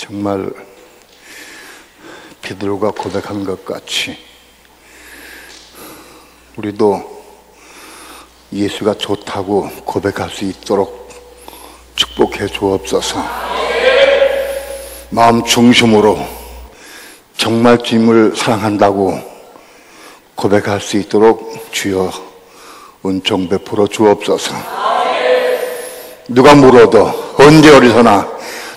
정말 베드로가 고백한 것 같이 우리도 예수가 좋다고 고백할 수 있도록 축복해 주옵소서. 마음 중심으로 정말 주님을 사랑한다고 고백할 수 있도록 주여 은총 베풀어 주옵소서. 누가 물어도 언제 어디서나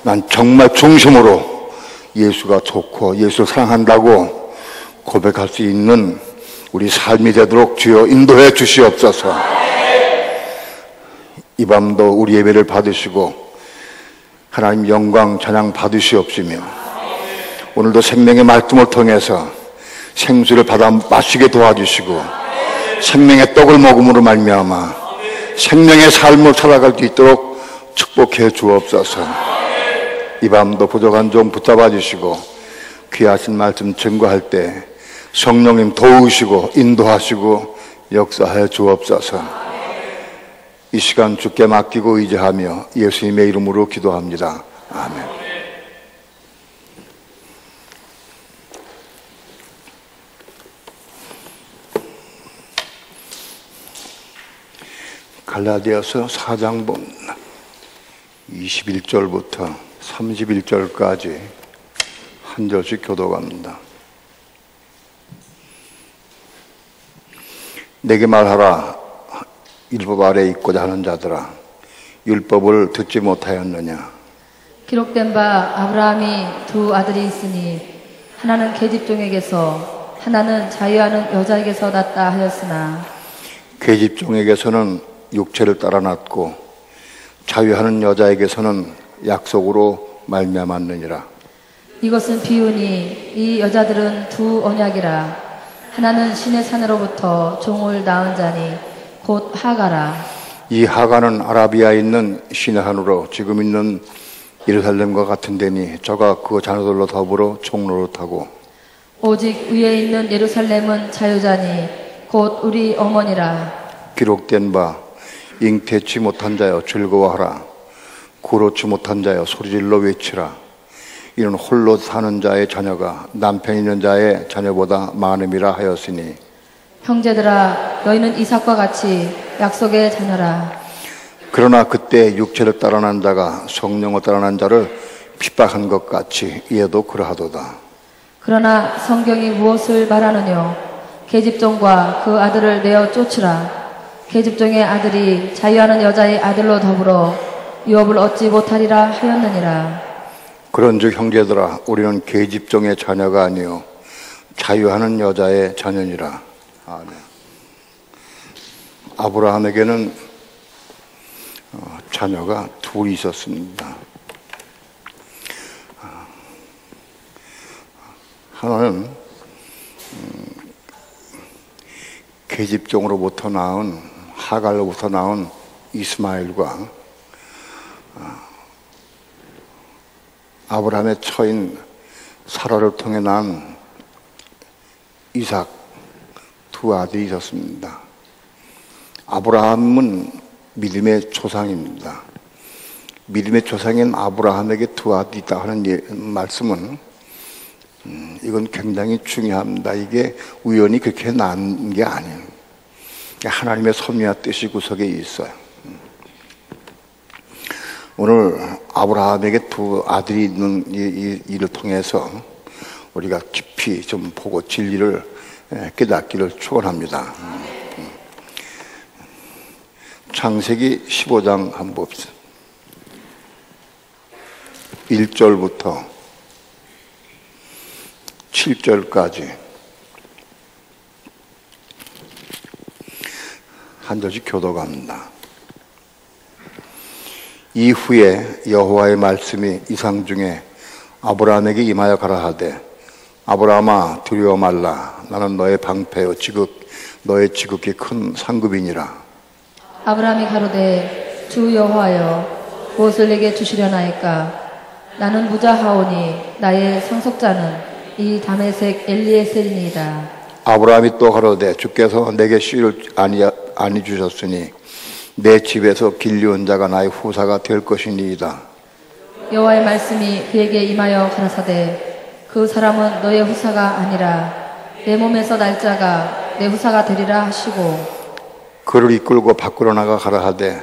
난 정말 중심으로 예수가 좋고 예수를 사랑한다고 고백할 수 있는 우리 삶이 되도록 주여 인도해 주시옵소서. 이 밤도 우리 예배를 받으시고 하나님 영광 찬양 받으시옵시며 오늘도 생명의 말씀을 통해서 생수를 받아 마시게 도와주시고 생명의 떡을 먹음으로 말미암아 생명의 삶을 살아갈 수 있도록 축복해 주옵소서. 이 밤도 부족한 종 붙잡아 주시고 귀하신 말씀 증거할 때 성령님 도우시고 인도하시고 역사하여 주옵소서. 이 시간 주께 맡기고 의지하며 예수님의 이름으로 기도합니다. 아멘. 갈라디아서 4장 봅니다. 21절부터 31절까지 한 절씩 교독합니다. 내게 말하라. 율법 아래에 있고자 하는 자들아, 율법을 듣지 못하였느냐? 기록된 바 아브라함이 두 아들이 있으니 하나는 계집종에게서 하나는 자유하는 여자에게서 났다 하였으나 계집종에게서는 육체를 따라 났고 자유하는 여자에게서는 약속으로 말미암았느니라. 이것은 비유니 이 여자들은 두 언약이라. 하나는 신의 산으로부터 종을 낳은 자니 곧 하가라. 이 하가는 아라비아에 있는 신의 산으로 지금 있는 예루살렘과 같은 데니 저가 그 자녀들로 더불어 종노릇하고 오직 위에 있는 예루살렘은 자유자니 곧 우리 어머니라. 기록된 바 잉태치 못한 자여 즐거워하라. 고로치 못한 자여 소리질러 외치라. 이는 홀로 사는 자의 자녀가 남편 있는 자의 자녀보다 많음이라 하였으니 형제들아 너희는 이삭과 같이 약속의 자녀라. 그러나 그때 육체를 따라 난 자가 성령을 따라 난 자를 핍박한 것 같이 이에도 그러하도다. 그러나 성경이 무엇을 말하느뇨? 계집종과 그 아들을 내어 쫓으라. 계집종의 아들이 자유하는 여자의 아들로 더불어 유업을 얻지 못하리라 하였느니라. 그런즉 형제들아 우리는 계집종의 자녀가 아니요 자유하는 여자의 자녀니라. 아멘. 아브라함에게는 자녀가 둘이 있었습니다. 하나는 계집종으로부터 낳은 하갈로부터 낳은 이스마엘과 아브라함의 처인 사라를 통해 난 이삭 두 아들이 있었습니다. 아브라함은 믿음의 조상입니다. 믿음의 조상인 아브라함에게 두 아들이 있다 하는 말씀은 이건 굉장히 중요합니다. 이게 우연히 그렇게 난 게 아니에요. 하나님의 섭리와 뜻이 구석에 있어요. 오늘 아브라함에게 두 아들이 있는 일을 통해서 우리가 깊이 좀 보고 진리를 깨닫기를 축원합니다. 창세기 15장 한번 봅시다. 1절부터 7절까지 한 절씩 교독합니다. 이후에 여호와의 말씀이 이상 중에 아브라함에게 임하여 가라하되 아브라함아 두려워 말라. 나는 너의 방패요 너의 지극히 큰 상급이니라. 아브라함이 가로되 주 여호와여 무엇을 내게 주시려나이까? 나는 무자하오니 나의 상속자는 이 다메섹 엘리에셀이니이다. 아브라함이 또 가로되 주께서 내게 씨를 아니 주셨으니 내 집에서 길리온 자가 나의 후사가 될 것이니이다. 여호와의 말씀이 그에게 임하여 가라사대 그 사람은 너의 후사가 아니라 내 몸에서 날 자가 내 후사가 되리라 하시고 그를 이끌고 밖으로 나가 가라사대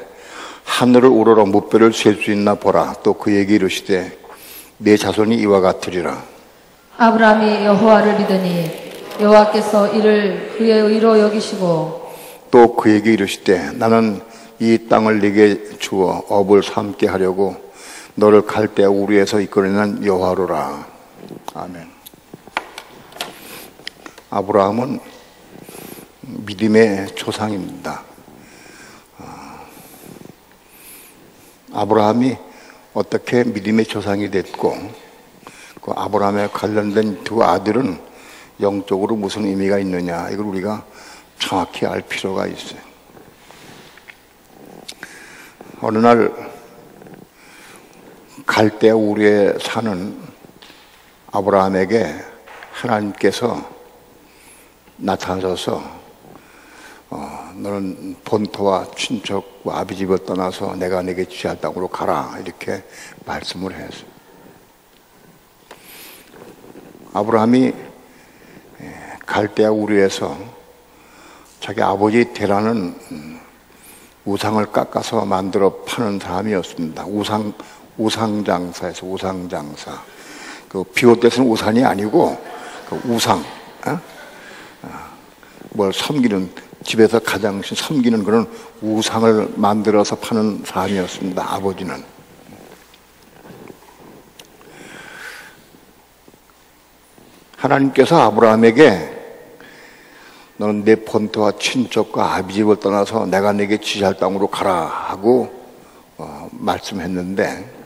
하늘을 우러러 무뼈를 셀 수 있나 보라. 또 그에게 이르시되 내 자손이 이와 같으리라. 아브라함이 여호와를 믿으니 여호와께서 이를 그의 의로 여기시고 또 그에게 이르시되 나는 이 땅을 네게 주어 업을 삼게 하려고 너를 갈대아 우르에서 이끌어낸 여호와로라. 아멘. 아브라함은 믿음의 조상입니다. 아브라함이 어떻게 믿음의 조상이 됐고 그 아브라함에 관련된 두 아들은 영적으로 무슨 의미가 있느냐, 이걸 우리가 정확히 알 필요가 있어요. 어느 날 갈대아 우르에 사는 아브라함에게 하나님께서 나타나셔서 너는 본토와 친척과 아비 집을 떠나서 내가 네게 지할 땅으로 가라, 이렇게 말씀을 했어요. 아브라함이 갈대아 우르에서 자기 아버지 데라는 우상을 깎아서 만들어 파는 사람이었습니다. 우상장사에서 우상장사. 그 비롯돼서는 우산이 아니고 그 우상, 뭘 섬기는, 집에서 가장 섬기는 그런 우상을 만들어서 파는 사람이었습니다. 아버지는. 하나님께서 아브라함에게 너는 내 본토와 친척과 아비 집을 떠나서 내가 네게 지시할 땅으로 가라 하고 말씀했는데,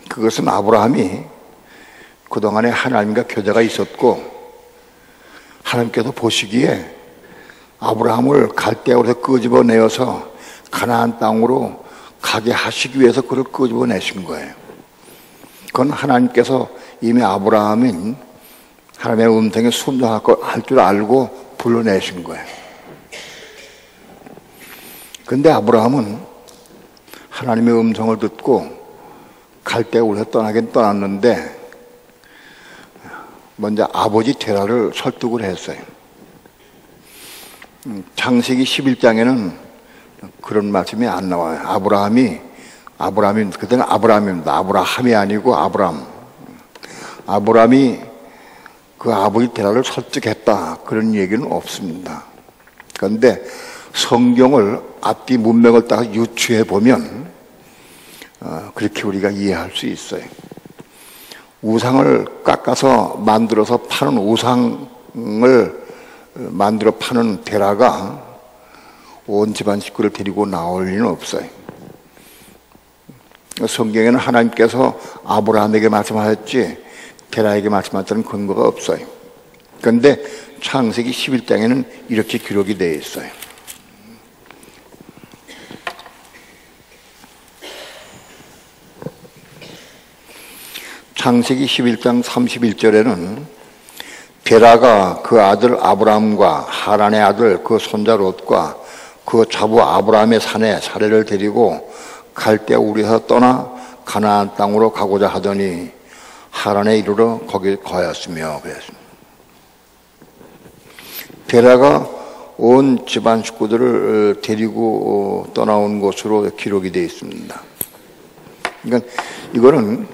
그것은 아브라함이 그동안에 하나님과 교제가 있었고 하나님께서 보시기에 아브라함을 갈대아에서 끄집어내어서 가나안 땅으로 가게 하시기 위해서 그를 끄집어내신 거예요. 그건 하나님께서 이미 아브라함인 하나님의 음성에 순종할 줄 알고 불러내신 거예요. 그런데 아브라함은 하나님의 음성을 듣고 갈대아 우르에서 떠나긴 떠났는데 먼저 아버지 데라를 설득을 했어요. 창세기 11장에는 그런 말씀이 안 나와요. 아브라함이 그때는 아브라함입니다. 아브라함이 아니고 아브라함이 그 아버지 데라를 설득했다, 그런 얘기는 없습니다. 그런데 성경을 앞뒤 문맥을 딱 유추해 보면 그렇게 우리가 이해할 수 있어요. 우상을 깎아서 만들어서 파는, 우상을 만들어 파는 데라가 온 집안 식구를 데리고 나올 리는 없어요. 성경에는 하나님께서 아브라함에게 말씀하셨지 데라에게 말씀하셨다는 근거가 없어요. 그런데 창세기 11장에는 이렇게 기록이 되어 있어요. 창세기 11장 31절에는 데라가 그 아들 아브라함과 하란의 아들 그 손자 롯과 그 자부 아브라함의 사내 사레를 데리고 갈대아 우르에서 떠나 가나안 땅으로 가고자 하더니 하란에 이르러 거기 거하였으며 그랬습니다. 데라가 온 집안 식구들을 데리고 떠나온 곳으로 기록이 되어 있습니다. 그러니까 이거는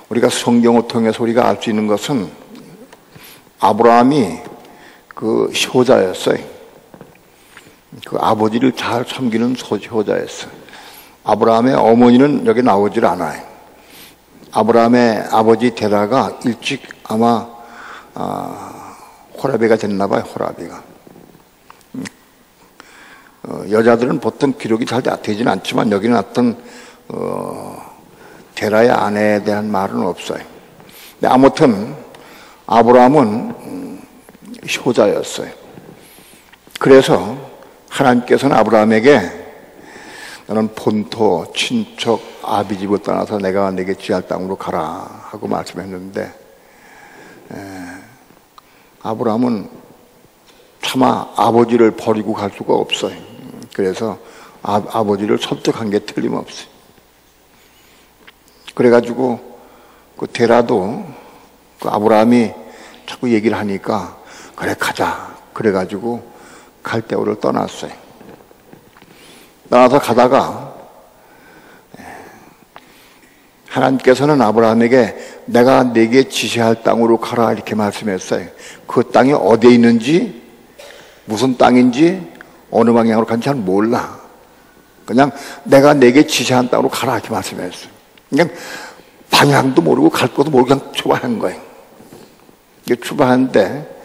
우리가 성경을 통해서 우리가 알 수 있는 것은 아브라함이 그 효자였어요. 그 아버지를 잘 섬기는 효자였어요. 아브라함의 어머니는 여기 나오질 않아요. 아브라함의 아버지 데라가 일찍 아마 호라비가 됐나 봐요. 호라비가. 여자들은 보통 기록이 잘 되지는 않지만 여기는 어떤 데라의 아내에 대한 말은 없어요. 근데 아무튼 아브라함은 효자였어요. 그래서 하나님께서는 아브라함에게 너는 본토, 친척, 아비 집을 떠나서 내가 네게 지할 땅으로 가라 하고 말씀했는데, 아브라함은 차마 아버지를 버리고 갈 수가 없어요. 그래서 아버지를 설득한 게 틀림없어요. 그래가지고 그 데라도 그 아브라함이 자꾸 얘기를 하니까 그래 가자. 그래가지고 갈대오를 떠났어요. 떠나서 가다가 하나님께서는 아브라함에게 내가 네게 지시할 땅으로 가라 이렇게 말씀했어요. 그 땅이 어디에 있는지 무슨 땅인지 어느 방향으로 간지 잘 몰라. 그냥 내가 네게 지시한 땅으로 가라 이렇게 말씀했어요. 그냥 방향도 모르고 갈 것도 모르고 그냥 출발한 거예요. 출발하는데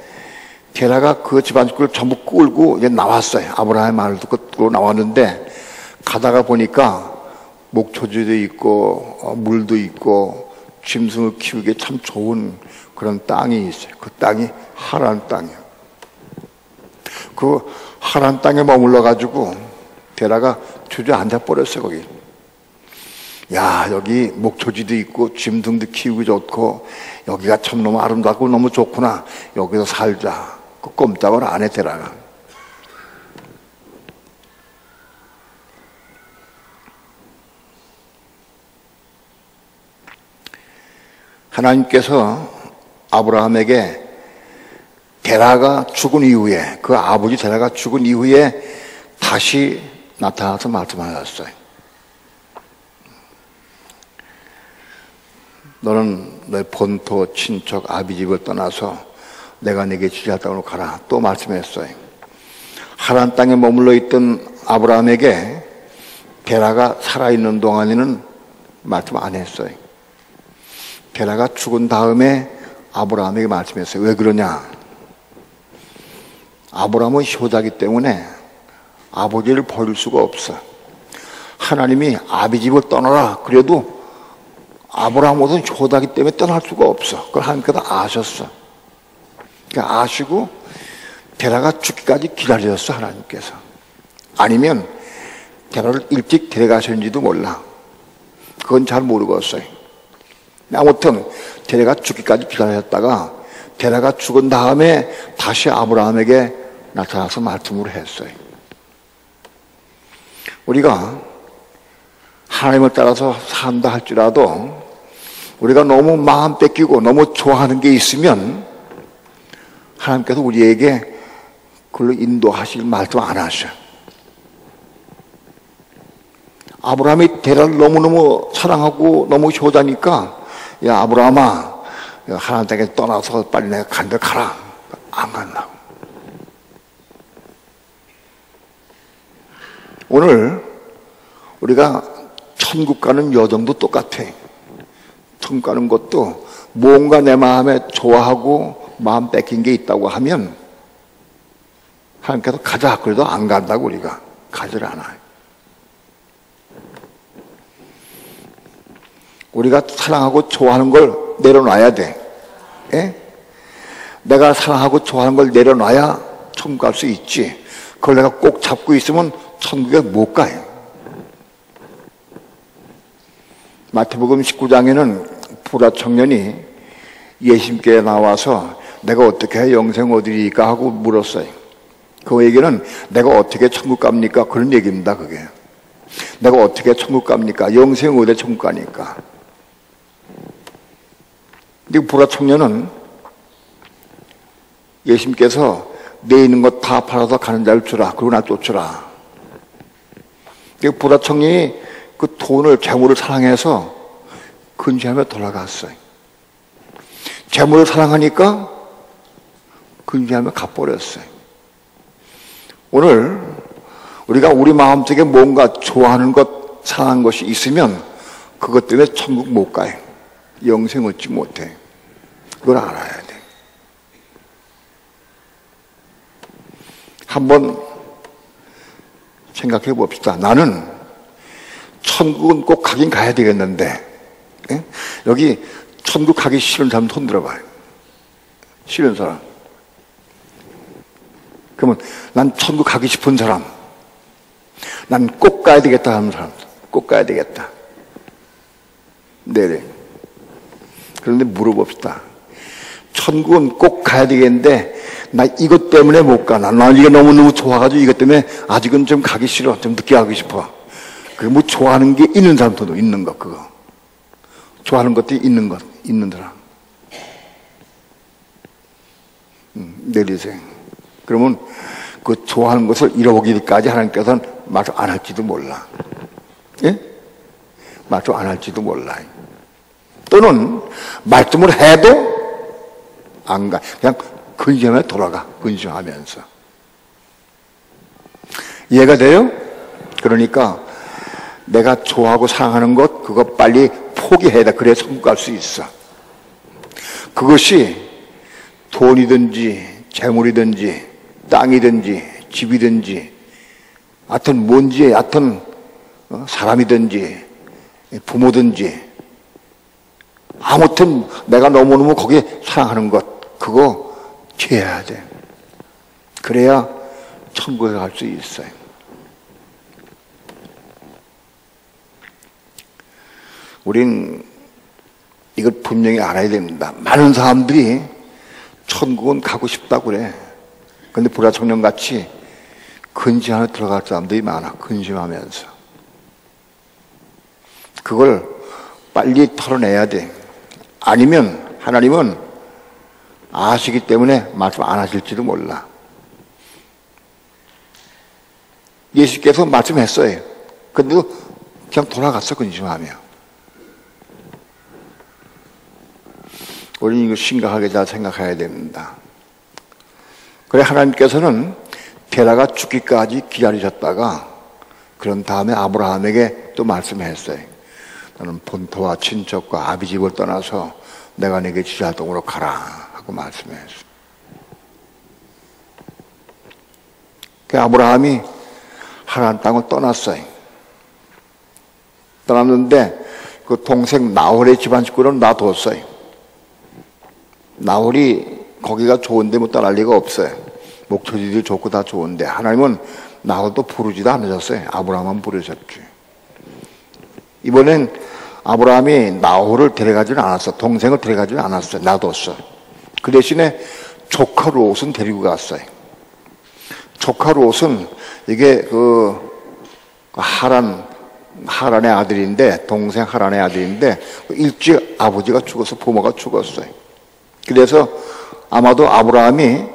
게라가 그 집안 식구를 전부 끌고 이제 나왔어요. 아브라함의 말을 듣고 나왔는데 가다가 보니까 목초지도 있고 물도 있고 짐승을 키우기에 참 좋은 그런 땅이 있어요. 그 땅이 하란 땅이에요. 그 하란 땅에 머물러 가지고 게라가 주저앉아 버렸어요. 거기. 야, 여기 목초지도 있고 짐승도 키우기 좋고 여기가 참 너무 아름답고 너무 좋구나. 여기서 살자. 그 꼼짝을 안 해 데라가. 하나님께서 아브라함에게 데라가 죽은 이후에 그 아버지 데라가 죽은 이후에 다시 나타나서 말씀하셨어요. 너는 너의 본토 친척 아비집을 떠나서 내가 네게 지시할 땅으로 가라. 또 말씀했어요. 하란 땅에 머물러 있던 아브라함에게 게라가 살아있는 동안에는 말씀 안 했어요. 게라가 죽은 다음에 아브라함에게 말씀했어요. 왜 그러냐? 아브라함은 효자이기 때문에 아버지를 버릴 수가 없어. 하나님이 아비집을 떠나라 그래도 아브라함은 효자이기 때문에 떠날 수가 없어. 그걸 하나님께서 아셨어. 그러니까 아시고 게라가 죽기까지 기다리셨어. 하나님께서. 아니면 게라를 일찍 데려가셨는지도 몰라. 그건 잘 모르겠어요. 아무튼 게라가 죽기까지 기다렸다가 게라가 죽은 다음에 다시 아브라함에게 나타나서 말씀을 했어요. 우리가 하나님을 따라서 산다 할지라도 우리가 너무 마음 뺏기고 너무 좋아하는 게 있으면 하나님께서 우리에게 그걸로 인도하실 말씀 안 하셔. 아브라함이 데라를 너무너무 사랑하고 너무 효자니까 야 아브라함아 하나님 땅에 떠나서 빨리 내가 간 데 가라. 안 간다고. 오늘 우리가 천국 가는 여정도 똑같아. 천국 가는 것도 뭔가 내 마음에 좋아하고 마음 뺏긴 게 있다고 하면 하나님께서 가자. 그래도 안 간다고 우리가 가지를 않아요. 우리가 사랑하고 좋아하는 걸 내려놔야 돼. 예? 내가 사랑하고 좋아하는 걸 내려놔야 천국 갈 수 있지. 그걸 내가 꼭 잡고 있으면 천국에 못 가요. 마태복음 19장에는 부라 청년이 예수님께 나와서 내가 어떻게 해야 영생 얻으리까 하고 물었어요. 그 얘기는 내가 어떻게 천국 갑니까? 그런 얘기입니다. 그게. 내가 어떻게 천국 갑니까? 영생 얻에 천국 가니까. 근데 부라 청년은 예수님께서 내 있는 것 다 팔아서 가는 자를 주라. 그리고 나 쫓으라. 부라 청년이 그 돈을, 재물을 사랑해서 근시하며 돌아갔어요. 재물을 사랑하니까 근시하며 갚버렸어요. 오늘 우리가 우리 마음속에 뭔가 좋아하는 것, 사랑하는 것이 있으면 그것 때문에 천국 못 가요. 영생 얻지 못해. 그걸 알아야 돼. 한번 생각해 봅시다. 나는 천국은 꼭 가긴 가야 되겠는데, 예? 여기 천국 가기 싫은 사람 손 들어봐요. 싫은 사람. 그러면 난 천국 가기 싶은 사람. 난 꼭 가야 되겠다 하는 사람. 꼭 가야 되겠다. 네네. 그런데 물어봅시다. 천국은 꼭 가야 되겠는데 나 이것 때문에 못 가. 난 이게 너무너무 좋아가지고 이것 때문에 아직은 좀 가기 싫어. 좀 늦게 가고 싶어. 그게 뭐 좋아하는 게 있는 사람도 있는 거 그거. 좋아하는 것들이 있는 사람. 내리세요. 그러면 그 좋아하는 것을 잃어보기까지 하나님께서는 말씀 안 할지도 몰라. 예? 말씀 안 할지도 몰라. 또는 말씀을 해도 안 가. 그냥 근심에 돌아가. 근심하면서. 이해가 돼요? 그러니까 내가 좋아하고 사랑하는 것 그거 빨리 포기해야 돼. 그래야 성공할 수 있어. 그것이 돈이든지 재물이든지 땅이든지 집이든지 하여튼 뭔지 하여튼 사람이든지 부모든지 아무튼 내가 너무너무 거기에 사랑하는 것 그거 취해야 돼. 그래야 천국에 갈 수 있어요. 우린 이걸 분명히 알아야 됩니다. 많은 사람들이 천국은 가고 싶다고 그래. 그런데 불화청년같이 근심 안에 들어갈 사람들이 많아. 근심하면서. 그걸 빨리 털어내야 돼. 아니면 하나님은 아시기 때문에 말씀 안 하실지도 몰라. 예수께서 말씀했어요. 근데도 그냥 돌아갔어, 근심하며. 우리는 이거 심각하게 잘 생각해야 됩니다. 그래 하나님께서는 게라가 죽기까지 기다리셨다가 그런 다음에 아브라함에게 또 말씀했어요. 너는 본토와 친척과 아비 집을 떠나서 내가 네게 지시할 땅으로 가라 하고 말씀했어요. 그 아브라함이 하나님 땅을 떠났어요. 떠났는데 그 동생 나홀의 집안 식구는 놔뒀어요. 나홀이 거기가 좋은데 뭐 떠날 리가 없어요. 목초지들 좋고 다 좋은데 하나님은 나홀도 부르지도 않으셨어요. 아브라함만 부르셨지. 이번엔 아브라함이 나홀을 데려가지는 않았어. 동생을 데려가지는 않았어요. 놔뒀어. 그 대신에 조카 롯은 데리고 갔어요. 조카 롯은 이게 그 하란의 아들인데 동생 하란의 아들인데 일찍 아버지가 죽어서 부모가 죽었어요. 그래서 아마도 아브라함이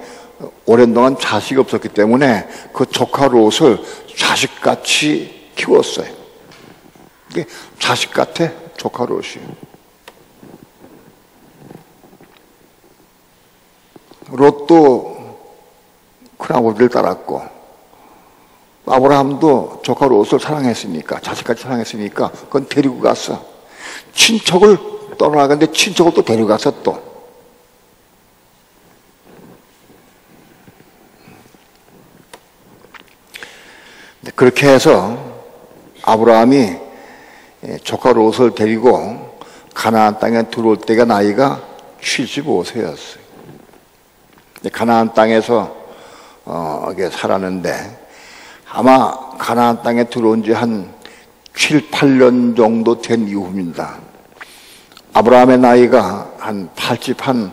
오랜 동안 자식이 없었기 때문에 그 조카 롯을 자식같이 키웠어요. 이게 자식 같아, 조카 롯이. 롯도 큰아버지를 따랐고 아브라함도 조카 롯을 사랑했으니까 자식같이 사랑했으니까 그건 데리고 갔어. 친척을 떠나가는데 친척을 또 데리고 갔어 또. 그렇게 해서 아브라함이 조카 롯을 데리고 가나안 땅에 들어올 때가 나이가 75세였어요. 가나안 땅에서 살았는데 아마 가나안 땅에 들어온 지 한 7, 8년 정도 된 이후입니다. 아브라함의 나이가 한 80, 한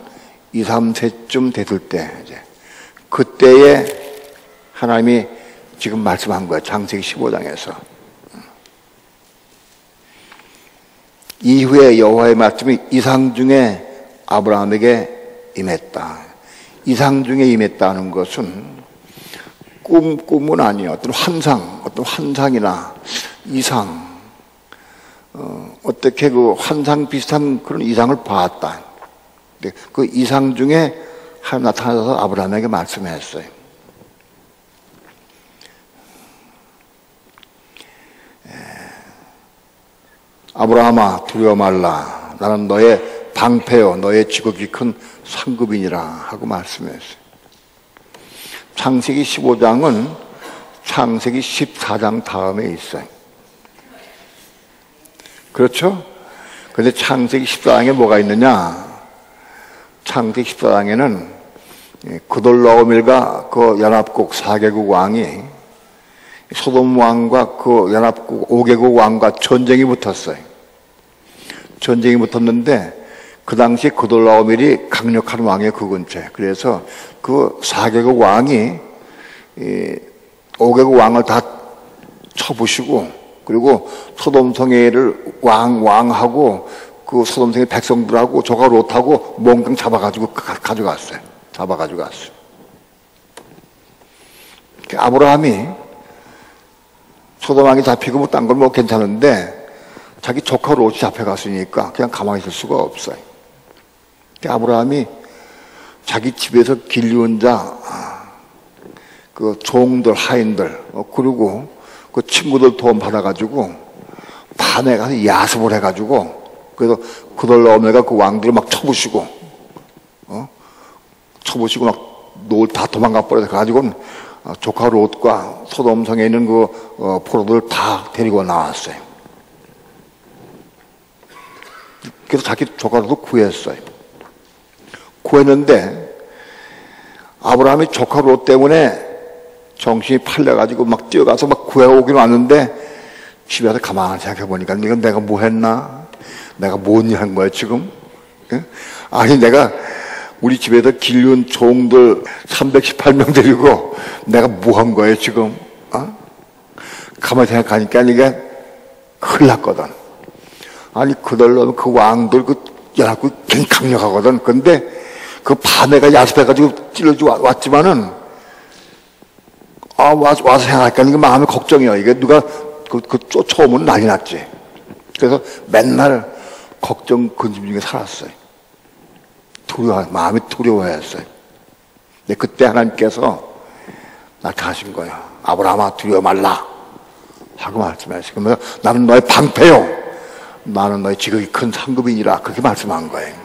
2, 3세쯤 됐을 때 그때에 하나님이 지금 말씀한 거예요. 창세기 15장에서. 이후에 여호와의 말씀이 이상 중에 아브라함에게 임했다. 이상 중에 임했다는 것은 꿈은 아니에요. 어떤 환상이나 이상, 어떻게 그 환상 비슷한 그런 이상을 봤다. 그 이상 중에 하나님 나타나서 아브라함에게 말씀했어요. 아브라함아 두려워 말라. 나는 너의 방패요 너의 지극히 큰 상급이니라 하고 말씀했어요. 창세기 15장은 창세기 14장 다음에 있어요. 그렇죠? 그런데 창세기 14장에 뭐가 있느냐? 창세기 14장에는 그돌라오밀과 그 연합국 4개국 왕이 소돔 왕과 그 연합국 5개국 왕과 전쟁이 붙었어요. 전쟁이 붙었는데 그 당시 그돌라오밀이 강력한 왕이에요. 그 근처에. 그래서 그 4개국 왕이 5개국 왕을 다 쳐부시고 그리고 소돔 성회를 왕하고 그 소돔성의 백성들하고 조카 롯하고 몽땅 잡아가지고 가져갔어요. 잡아가지고 갔어요. 아브라함이 소돔왕이 잡히고 뭐 딴 건 뭐 괜찮은데 자기 조카 롯이 잡혀갔으니까 그냥 가만히 있을 수가 없어요. 아브라함이 자기 집에서 길리운 자, 그 종들, 하인들, 그리고 그 친구들 도움 받아가지고 밤에 가서 야습을 해가지고 그래서 그들나오면가 그 왕들을 막 쳐부시고, 쳐부시고 막 노을 다 도망가 버려서 가지고는 조카 롯과 소돔성에 있는 그 포로들 다 데리고 나왔어요. 그래서 자기 조카 롯도 구했어요. 구했는데 아브라함이 조카 롯 때문에 정신이 팔려가지고 막 뛰어가서 막 구해오긴 왔는데 집에 와서 가만히 생각해보니까 이건 내가 뭐 했나? 내가 뭔 일 한 거야 지금? 아니 내가 우리 집에서 길리운 종들 318명 데리고 내가 뭐 한 거예요 지금? 가만히 생각하니까 이게 큰일 났거든. 아니 그들로 그 왕들 그 연합국 굉장히 강력하거든. 근데 그 밤에가 야습해가지고 찔러주고 왔지만은 와서 생각하니까 이게 마음에 걱정이야. 이게 누가 쫓아오면 난리 났지. 그래서 맨날 걱정 근심 중에 살았어요. 마음이 두려워했어요. 근데 그때 하나님께서 나타나신 거예요. 아브라함아 두려워 말라 하고 말씀하시면서 나는 너의 방패요, 나는 너의 지극히 큰 상급이니라, 그렇게 말씀한 거예요.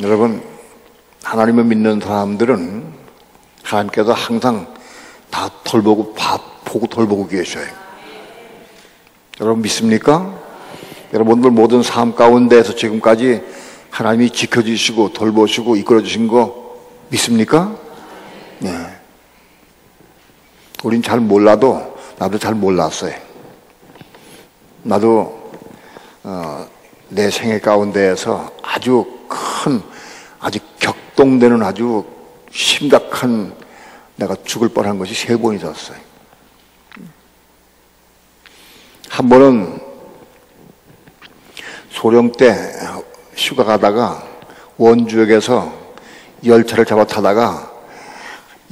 여러분, 하나님을 믿는 사람들은 하나님께서 항상 다 보고 돌보고 계셔요. 여러분 믿습니까? 여러분들 모든 삶 가운데에서 지금까지 하나님이 지켜주시고 돌보시고 이끌어주신 거 믿습니까? 네. 우린 잘 몰라도, 나도 잘 몰랐어요. 나도 내 생애 가운데에서 아주 격동되는 아주 심각한 내가 죽을 뻔한 것이 3번 있었어요. 한 번은 소령 때 휴가 가다가 원주역에서 열차를 잡아 타다가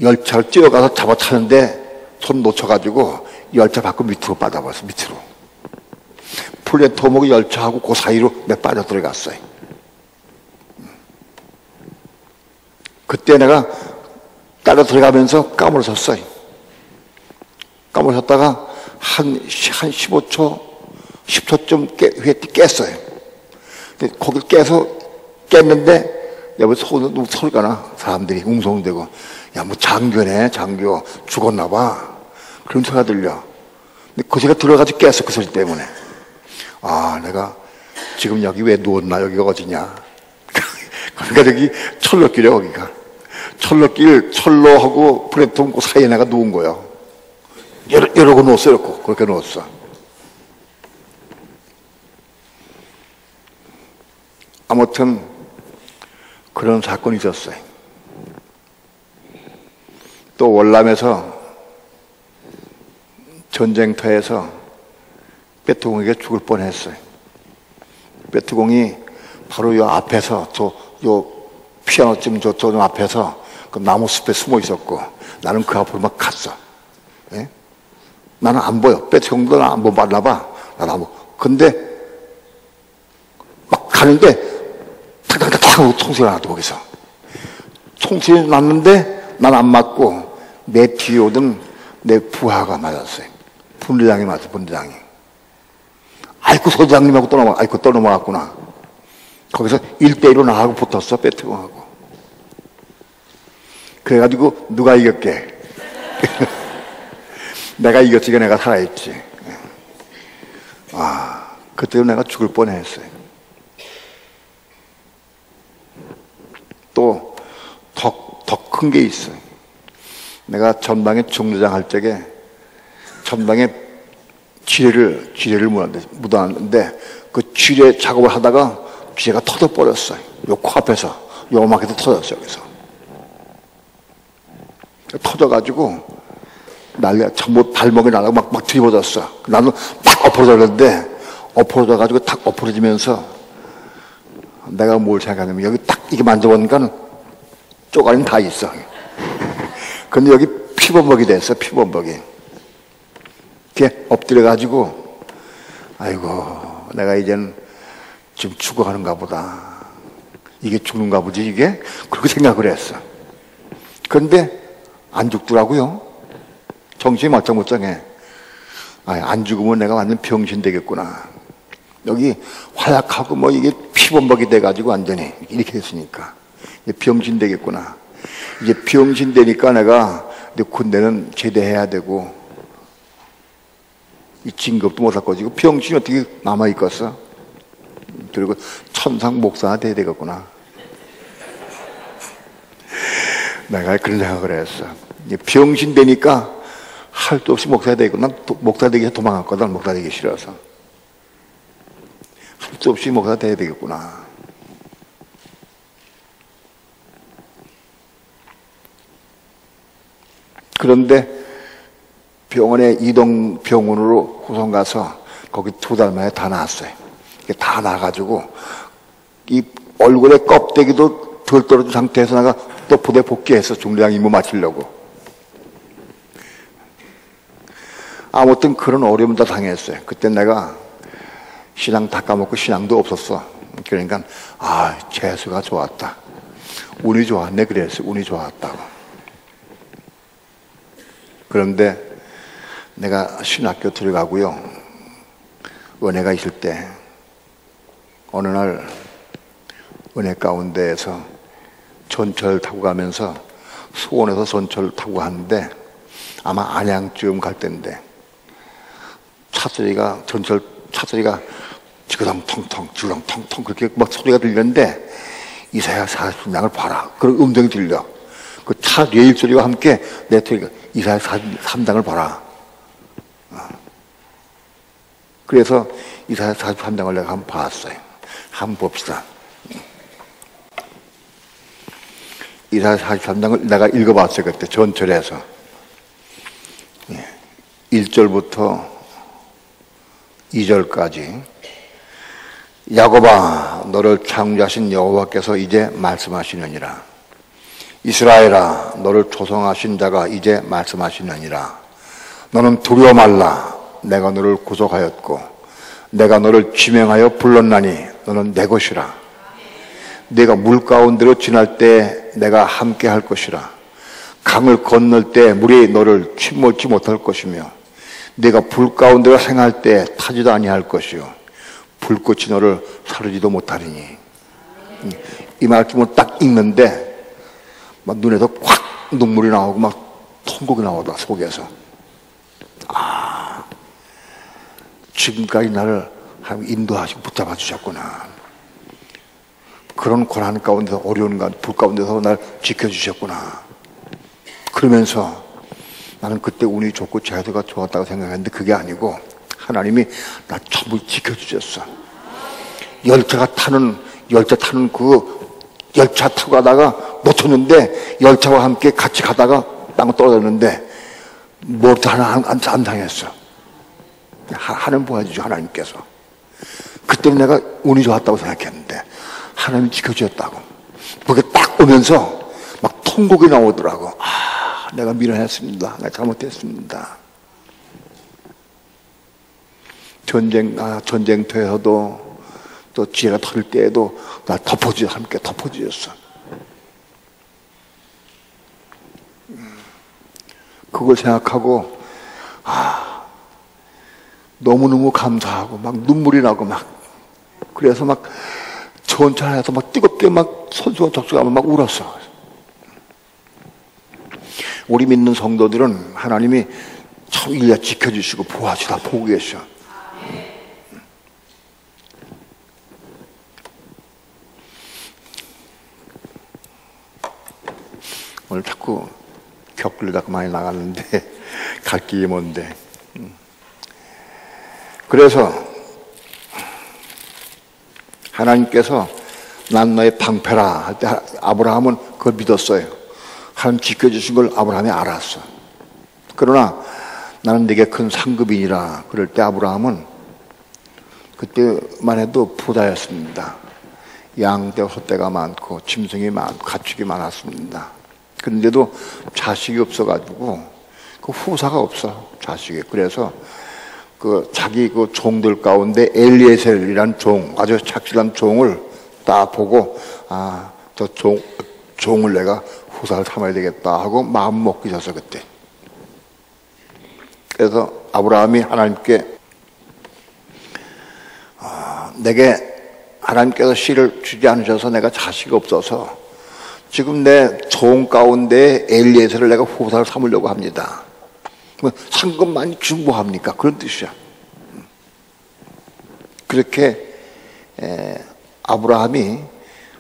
열차를 뛰어가서 잡아 타는데 손 놓쳐가지고 열차 밖으로 밑으로 빠져버렸어. 밑으로. 플랫폼하고 열차하고 그 사이로 내가 빠져 들어갔어요. 그때 내가 따라 들어가면서 까무러섰어요. 까무러섰다가 한 15초, 10초쯤 후에 깼어요. 거길 깼는데, 여기 소리가 나. 사람들이 웅성대고. 야, 뭐 장교네, 장교. 죽었나봐. 그런 소리가 들려. 근데 그 소리가 들어가지고 깼어, 그 소리 때문에. 내가 지금 여기 왜 누웠나? 여기가 어디냐? 그러니까 저기 철로길이야, 거기가. 철로길, 철로하고 플랫폼 그 사이에 내가 누운 거야. 이러고 누웠어, 이렇게. 그렇게 누웠어. 아무튼, 그런 사건이 있었어요. 또 월남에서 전쟁터에서 베트공에게 죽을 뻔했어요. 베트공이 바로 요 앞에서, 요 피아노쯤 저 앞에서 그 나무 숲에 숨어 있었고, 나는 그 앞으로 막 갔어. 예? 나는 안 보여. 베트공도 안 봤나 봐. 나는 안 보여. 근데 막 가는데 탁탁탁탁 하고 총소리가 나도 거기서. 총소리 났는데 난 안 맞고 내 뒤에 오던 내 부하가 맞았어요. 분대장이 맞았어, 분대장이. 아이고, 소장님하고 또 넘어갔구나. 거기서 1대1로 나하고 붙었어, 베트공하고. 그래가지고 누가 이겼게? 내가 이겼으니까 내가 살아있지. 그때도 내가 죽을 뻔했어요. 또 더 큰 게 있어요. 내가 전방에 중대장 할 적에 전방에 지뢰를 묻어놨는데 그 지뢰 작업을 하다가 지뢰가 터져버렸어요. 요 코앞에서 요만하게도 터졌어요. 여기서 터져가지고 난리야. 전부 발목이 날아가 막 뒤집어졌어. 나는 딱 엎어졌는데, 엎어져가지고 딱 엎어지면서 내가 뭘 생각하냐면, 여기 딱 이게 만져보니까 쪼가리는 다 있어. 근데 여기 피범벅이 됐어, 피범벅이. 이렇게 엎드려가지고, 아이고, 내가 이제는 지금 죽어가는가 보다. 이게 죽는가 보지, 이게? 그렇게 생각을 했어. 그런데 안 죽더라고요. 정신이 말짱말짱해. 안 죽으면 내가 완전 병신 되겠구나. 여기 화약하고 뭐 이게 피범벅이 돼가지고 완전히 이렇게 됐으니까. 이제 병신 되겠구나. 이제 병신 되니까 내가 군대는 제대해야 되고, 이 진급도 못 할 거지고, 병신이 어떻게 남아있겠어? 그리고 천상 목사가 돼야 되겠구나. 내가 그런 생각을 했어. 병신 되니까 할 수 없이 목사 되겠구나. 목사 되기 도망갔거든. 목사 되기 싫어서. 할 수 없이 목사 돼야 되겠구나. 그런데 병원에 이동병원으로 후송 가서 거기 2달 만에 다 나았어요. 다 나가지고 이 얼굴에 껍데기도 덜 떨어진 상태에서 내가 또 부대 복귀해서 중대장 임무 마치려고. 아무튼 그런 어려움 다 당했어요. 그때 내가 신앙 다 까먹고 신앙도 없었어. 그러니까 재수가 좋았다. 운이 좋았네. 그랬어요. 운이 좋았다고. 그런데 내가 신학교 들어가고요. 은혜가 있을 때 어느 날 은혜 가운데에서 전철 타고 가면서 수원에서 전철 타고 가는데 아마 안양쯤 갈 때인데 전철 차소리가 지그덩텅텅 지그덩텅텅 그렇게 막 소리가 들리는데 이사야 40장을 봐라. 그런 음성이 들려. 그 차 레일 소리와 함께 내 소리가 이사야 43장을 봐라. 그래서 이사야 43장을 내가 한번 봤어요. 한번 봅시다. 이사야 43장을 내가 읽어봤어요. 그때 전철에서 1절부터 2절까지 야곱아 너를 창조하신 여호와께서 이제 말씀하시느니라. 이스라엘아 너를 조성하신 자가 이제 말씀하시느니라. 너는 두려워 말라. 내가 너를 구속하였고 내가 너를 지명하여 불렀나니 너는 내 것이라. 네가 물 가운데로 지날 때 내가 함께 할 것이라. 강을 건널 때 물이 너를 침몰지 못할 것이며 네가 불 가운데로 행할 때 타지도 아니할 것이요 불꽃이 너를 사르지도 못하리니. 이 말씀을 딱 읽는데 막 눈에서 콱 눈물이 나오고 막 통곡이 나오더라. 속에서. 지금까지 나를 인도하시고 붙잡아 주셨구나. 그런 고난 가운데서 어려운 불 가운데서 날 지켜주셨구나. 그러면서 나는 그때 운이 좋고 재수가 좋았다고 생각했는데 그게 아니고 하나님이 나 전부 지켜주셨어. 열차 타는 그 열차 타고 가다가 놓쳤는데 열차와 함께 같이 가다가 땅에 떨어졌는데 뭘도 하나 안 당했어. 하나님 보여주죠. 하나님께서. 그때는 내가 운이 좋았다고 생각했는데 하나님이 지켜주셨다고. 그게 딱 오면서 막 통곡이 나오더라고. 내가 미련했습니다. 내가 잘못했습니다. 전쟁터에서도 또 지혜가 터질 때에도 날 함께 덮어주셨어. 그걸 생각하고 너무너무 감사하고 막 눈물이 나고 막 그래서 막 전차에서 막 뜨겁게 막 손수건 적수가면 막 울었어. 우리 믿는 성도들은 하나님이 참 일일이 지켜주시고 보호하시다 보고 계셔. 오늘 자꾸 격리다가 많이 나갔는데 갈 길이 먼데. 그래서 하나님께서 난 너의 방패라 할 때 아브라함은 그걸 믿었어요. 하나님 지켜주신 걸 아브라함이 알았어. 그러나 나는 네게 큰 상급이니라. 그럴 때 아브라함은 그때만 해도 부자였습니다. 양떼, 소떼가 많고 짐승이 많고 가축이 많았습니다. 그런데도 자식이 없어가지고 그 후사가 없어, 자식이. 그래서 그 자기 그 종들 가운데 엘리에셀이란 종, 아주 착실한 종을 딱 보고 저 종을 내가 후사를 삼아야 되겠다 하고 마음 먹기 져서 그때. 그래서 아브라함이 하나님께 내게 하나님께서 씨를 주지 않으셔서 내가 자식이 없어서 지금 내 종 가운데 엘리에셀을 내가 후사를 삼으려고 합니다. 상급만 주면 뭐합니까? 그런 뜻이야. 그렇게 아브라함이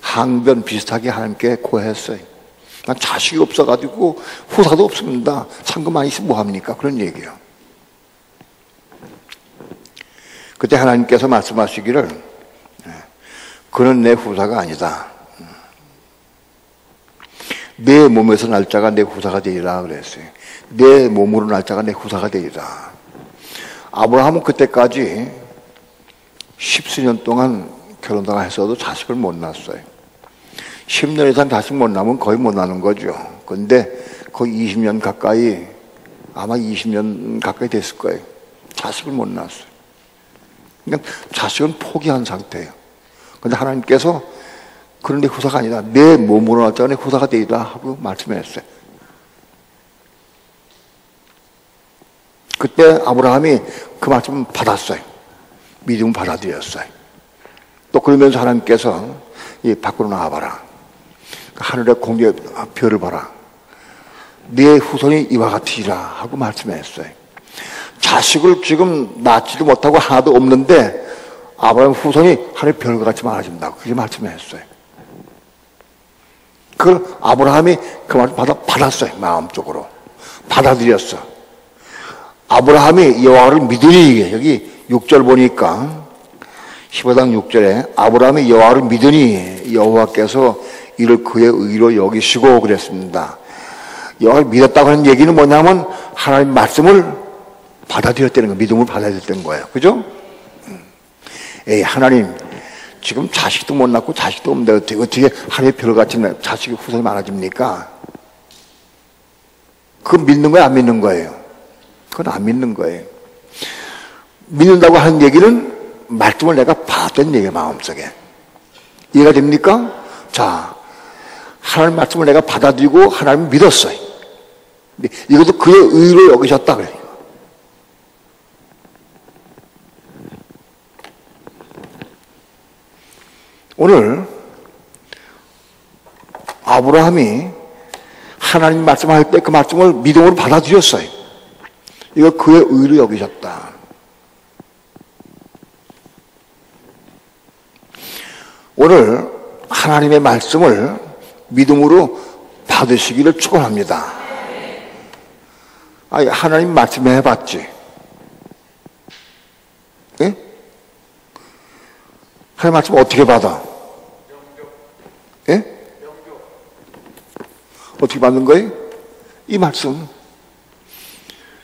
항변 비슷하게 하나님께 고했어요. 난 자식이 없어가지고 후사도 없습니다. 상급만 있으면 뭐합니까? 그런 얘기예요. 그때 하나님께서 말씀하시기를 그는 내 후사가 아니다. 내 몸에서 날 자가 내 후사가 되리라 그랬어요. 내 몸으로 날 자가 내 후사가 되리라. 아브라함은 그때까지 10수년 동안 결혼다가 했어도 자식을 못 낳았어요. 10년 이상 자식 못 낳으면 거의 못 낳는 거죠. 근데 거의 20년 가까이, 아마 20년 가까이 됐을 거예요. 자식을 못 낳았어요. 그러니까 자식은 포기한 상태예요. 근데 하나님께서 그런 내 후사가 아니다. 내 몸으로 날 자가 내 후사가 되리라 하고 말씀했어요. 그때 아브라함이 그 말씀을 받았어요. 믿음을 받아들였어요. 또 그러면서 하나님께서 이 밖으로 나와봐라. 하늘의 공중의 별을 봐라. 네 후손이 이와 같으리라 하고 말씀했어요. 자식을 지금 낳지도 못하고 하나도 없는데 아브라함 후손이 하늘 별과 같이 많아진다고 그렇게 말씀했어요. 그걸 아브라함이 그 말을 받았어요. 마음적으로 받아들였어. 아브라함이 여호와를 믿으니, 여기 6절 보니까 15장 6절에 아브라함이 여호와를 믿으니 여호와께서 이를 그의 의로 여기시고 그랬습니다. 여호와를 믿었다고 하는 얘기는 뭐냐면 하나님 말씀을 받아들였다는 거예요. 믿음을 받아들였다는 거예요. 그죠? 에이, 하나님 지금 자식도 못 낳고 자식도 없는데 어떻게 하늘의 별같이 자식이 후손이 많아집니까? 그건 믿는 거예요? 안 믿는 거예요? 그건 안 믿는 거예요. 믿는다고 하는 얘기는 말씀을 내가 받았다는 얘기예요. 마음속에. 이해가 됩니까? 자, 하나님 말씀을 내가 받아들이고 하나님을 믿었어요. 이것도 그의 의로 여기셨다 그래요. 오늘 아브라함이 하나님 말씀할 때 그 말씀을 믿음으로 받아들였어요. 이거 그의 의로 여기셨다. 오늘 하나님의 말씀을 믿음으로 받으시기를 축원합니다. 아니, 하나님 말씀 해봤지? 예? 하나님 말씀 어떻게 받아? 예? 어떻게 받는 거예요? 이 말씀.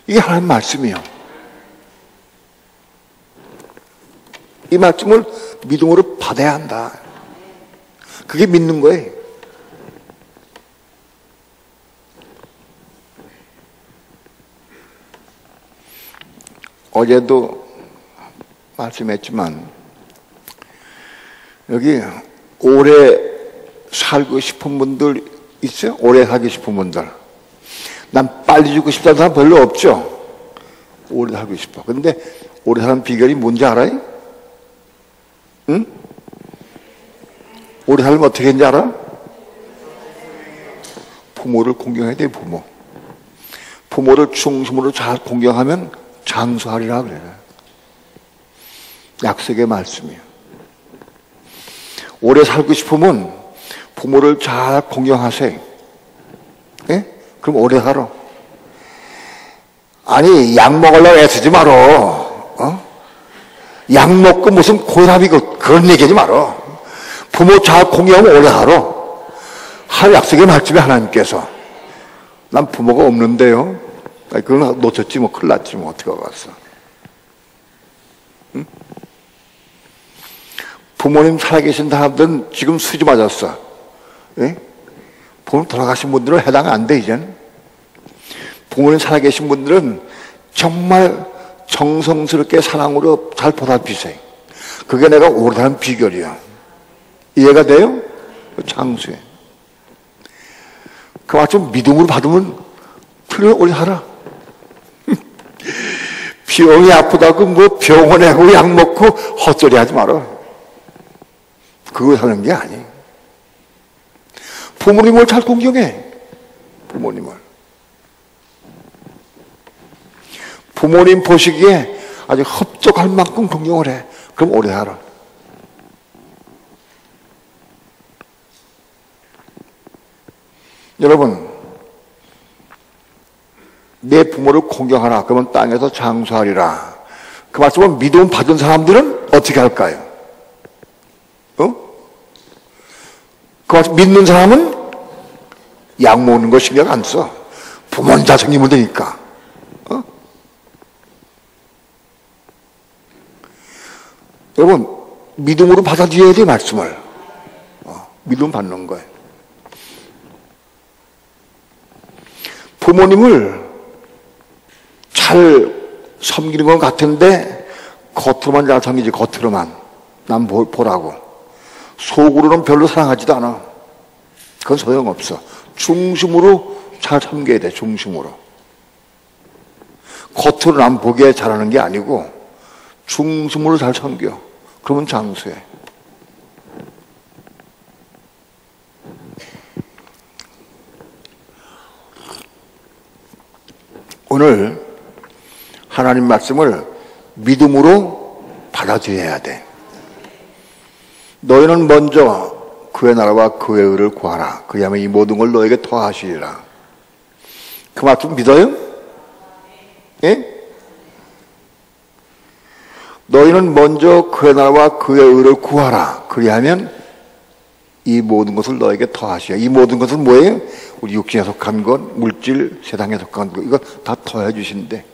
이게 하나님 말씀이에요. 이 말씀을 믿음으로 받아야 한다. 그게 믿는 거예요. 어제도 말씀했지만 여기 오래 살고 싶은 분들 있어요? 오래 살고 싶은 분들. 난 빨리 죽고 싶다는 사람 별로 없죠? 오래 살고 싶어. 근데 오래 사는 비결이 뭔지 알아요? 응? 오래 살면 어떻게 했는지 알아? 부모를 공경해야 돼, 부모. 부모를 중심으로 잘 공경하면 장수하리라 그래요. 약속의 말씀이에요. 오래 살고 싶으면 부모를 잘 공경하세요. 예? 그럼 오래 살아. 아니, 약 먹으려고 애쓰지 말어. 약 먹고 무슨 고혈압이고 그런 얘기하지 말어. 부모 잘 공경하면 오래 살아. 할 약속의 말씀이 하나님께서. 난 부모가 없는데요. 아니, 그건 놓쳤지 뭐 큰일 났지 뭐 어떻게 왔어. 응? 부모님 살아계신 사람들은 지금 수지 맞았어. 예? 부모님 돌아가신 분들은 해당 안 돼 이제는. 부모님 살아계신 분들은 정말 정성스럽게 사랑으로 잘 보살피세요. 그게 내가 오래 사는 비결이야. 이해가 돼요? 장수해. 그 마침 믿음으로 받으면 풀려 오래 살아. 병이 아프다고 뭐 병원에 가고 약 먹고 헛소리 하지 마라. 그거 사는 게 아니에요. 부모님을 잘 공경해. 부모님을. 부모님 보시기에 아주 흡족할 만큼 공경을 해. 그럼 오래 살아. 여러분, 내 부모를 공경하라. 그러면 땅에서 장수하리라. 그 말씀을 믿음 받은 사람들은 어떻게 할까요? 그 말씀 믿는 사람은 약 먹는 거 신경 안 써. 부모님 자식이면 되니까. 여러분, 믿음으로 받아들여야 돼, 말씀을. 믿음 받는 거예요. 부모님을 잘 섬기는 것 같은데, 겉으로만 잘 섬기지, 겉으로만. 난 보라고. 속으로는 별로 사랑하지도 않아. 그건 소용없어. 중심으로 잘 섬겨야 돼, 중심으로. 겉으로 남 보게 잘하는 게 아니고, 중심으로 잘 섬겨. 그러면 장수해. 오늘 하나님 말씀을 믿음으로 받아들여야 돼. 너희는 먼저 그의 나라와 그의 의를 구하라. 그리하면 이 모든 걸 너에게 더하시리라. 그 말씀 믿어요? 예? 너희는 먼저 그의 나라와 그의 의를 구하라. 그리하면 이 모든 것을 너에게 더하시라. 이 모든 것은 뭐예요? 우리 육신에 속한 것, 물질, 세상에 속한 것, 이거 다 더해 주신대.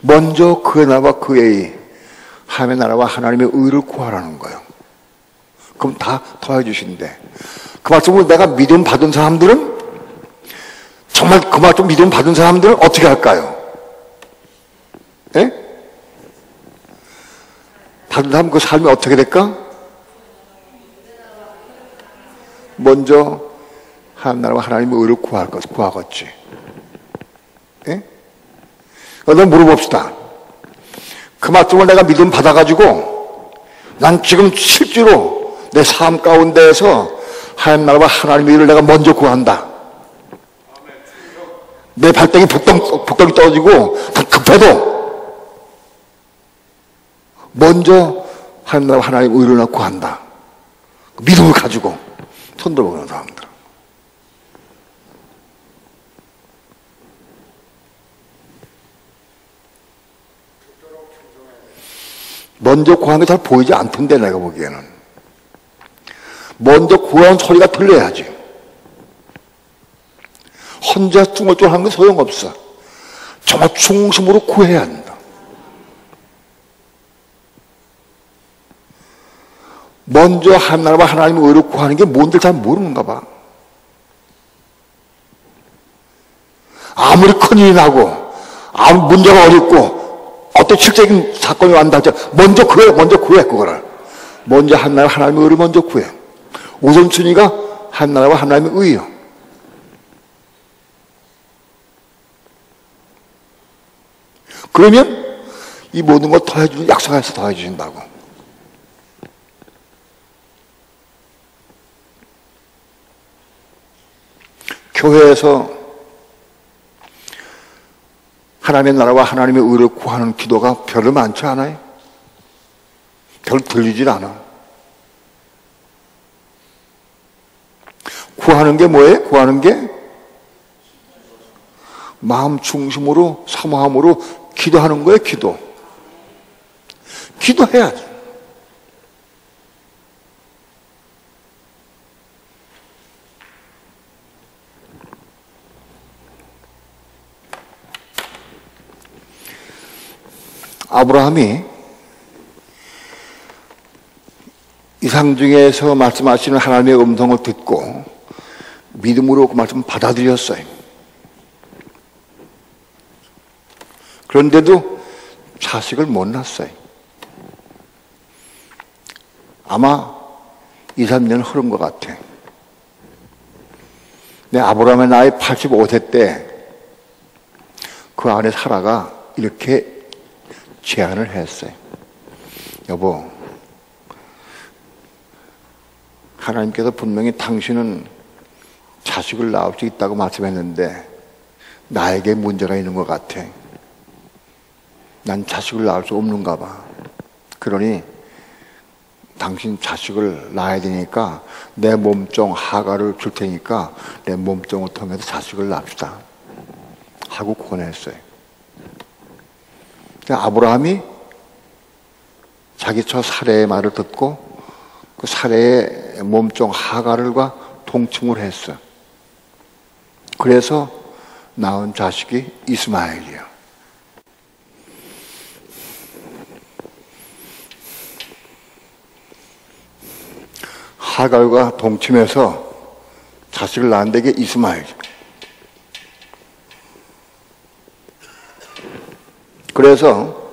먼저 그의 나라와 그의 하나님의 나라와 하나님의 의를 구하라는 거예요. 그럼 다 더해 주신대. 그 말씀을 내가 믿음 받은 사람들은, 정말 그 말씀 믿음 받은 사람들은 어떻게 할까요? 예? 받은 사람 그 삶이 어떻게 될까? 먼저 하나님 나라와 하나님의 의를 구하겠지. 예? 그럼 물어봅시다. 그 말씀을 내가 믿음 받아가지고 난 지금 실제로 내 삶 가운데에서 하나님 나라와 하나님의 의를 내가 먼저 구한다. 내 발등이 복덩이 떨어지고 다 급해도 먼저 하나님 나라와 하나님의 의를 구한다. 믿음을 가지고 손 들어보는 사람들. 먼저 구하는 게 잘 보이지 않던데 내가 보기에는. 먼저 구하는 소리가 들려야지. 혼자 뚱얼뚱얼하는 건 소용없어. 정말 중심으로 구해야 한다. 먼저 하나님과 하나님의 의를 구하는 게 뭔지 잘 모르는가 봐. 아무리 큰일이 나고 아무리 문제가 어렵고 어떤 실적인 사건이 왔다 하자 먼저 구해 그거를. 먼저 하나님의 의를 먼저 구해. 우선순위가 하나님과 하나님의 의예요. 그러면 이 모든 걸 더해주는, 약속해서 더해주신다고. 교회에서 하나님의 나라와 하나님의 의를 구하는 기도가 별로 많지 않아요? 별로 들리질 않아. 구하는 게 뭐예요? 구하는 게 마음 중심으로 사모함으로 기도하는 거예요. 기도해야지. 아브라함이 이상 중에서 말씀하시는 하나님의 음성을 듣고 믿음으로 그 말씀을 받아들였어요. 그런데도 자식을 못 낳았어요. 아마 2, 3년 흐른 것 같아. 근데 아브라함의 나이 85세 때 그 아내 사라가 이렇게 제안을 했어요. 여보, 하나님께서 분명히 당신은 자식을 낳을 수 있다고 말씀했는데 나에게 문제가 있는 것 같아. 난 자식을 낳을 수 없는가 봐. 그러니 당신 자식을 낳아야 되니까 내 몸종 하가를 줄 테니까 내 몸종을 통해서 자식을 낳읍시다 하고 권했어요. 아브라함이 자기 처 사레의 말을 듣고 그 사레의 몸종 하가를과 동침을 했어. 그래서 낳은 자식이 이스마엘이야. 하갈과 동침해서 자식을 낳은 게 이스마엘. 그래서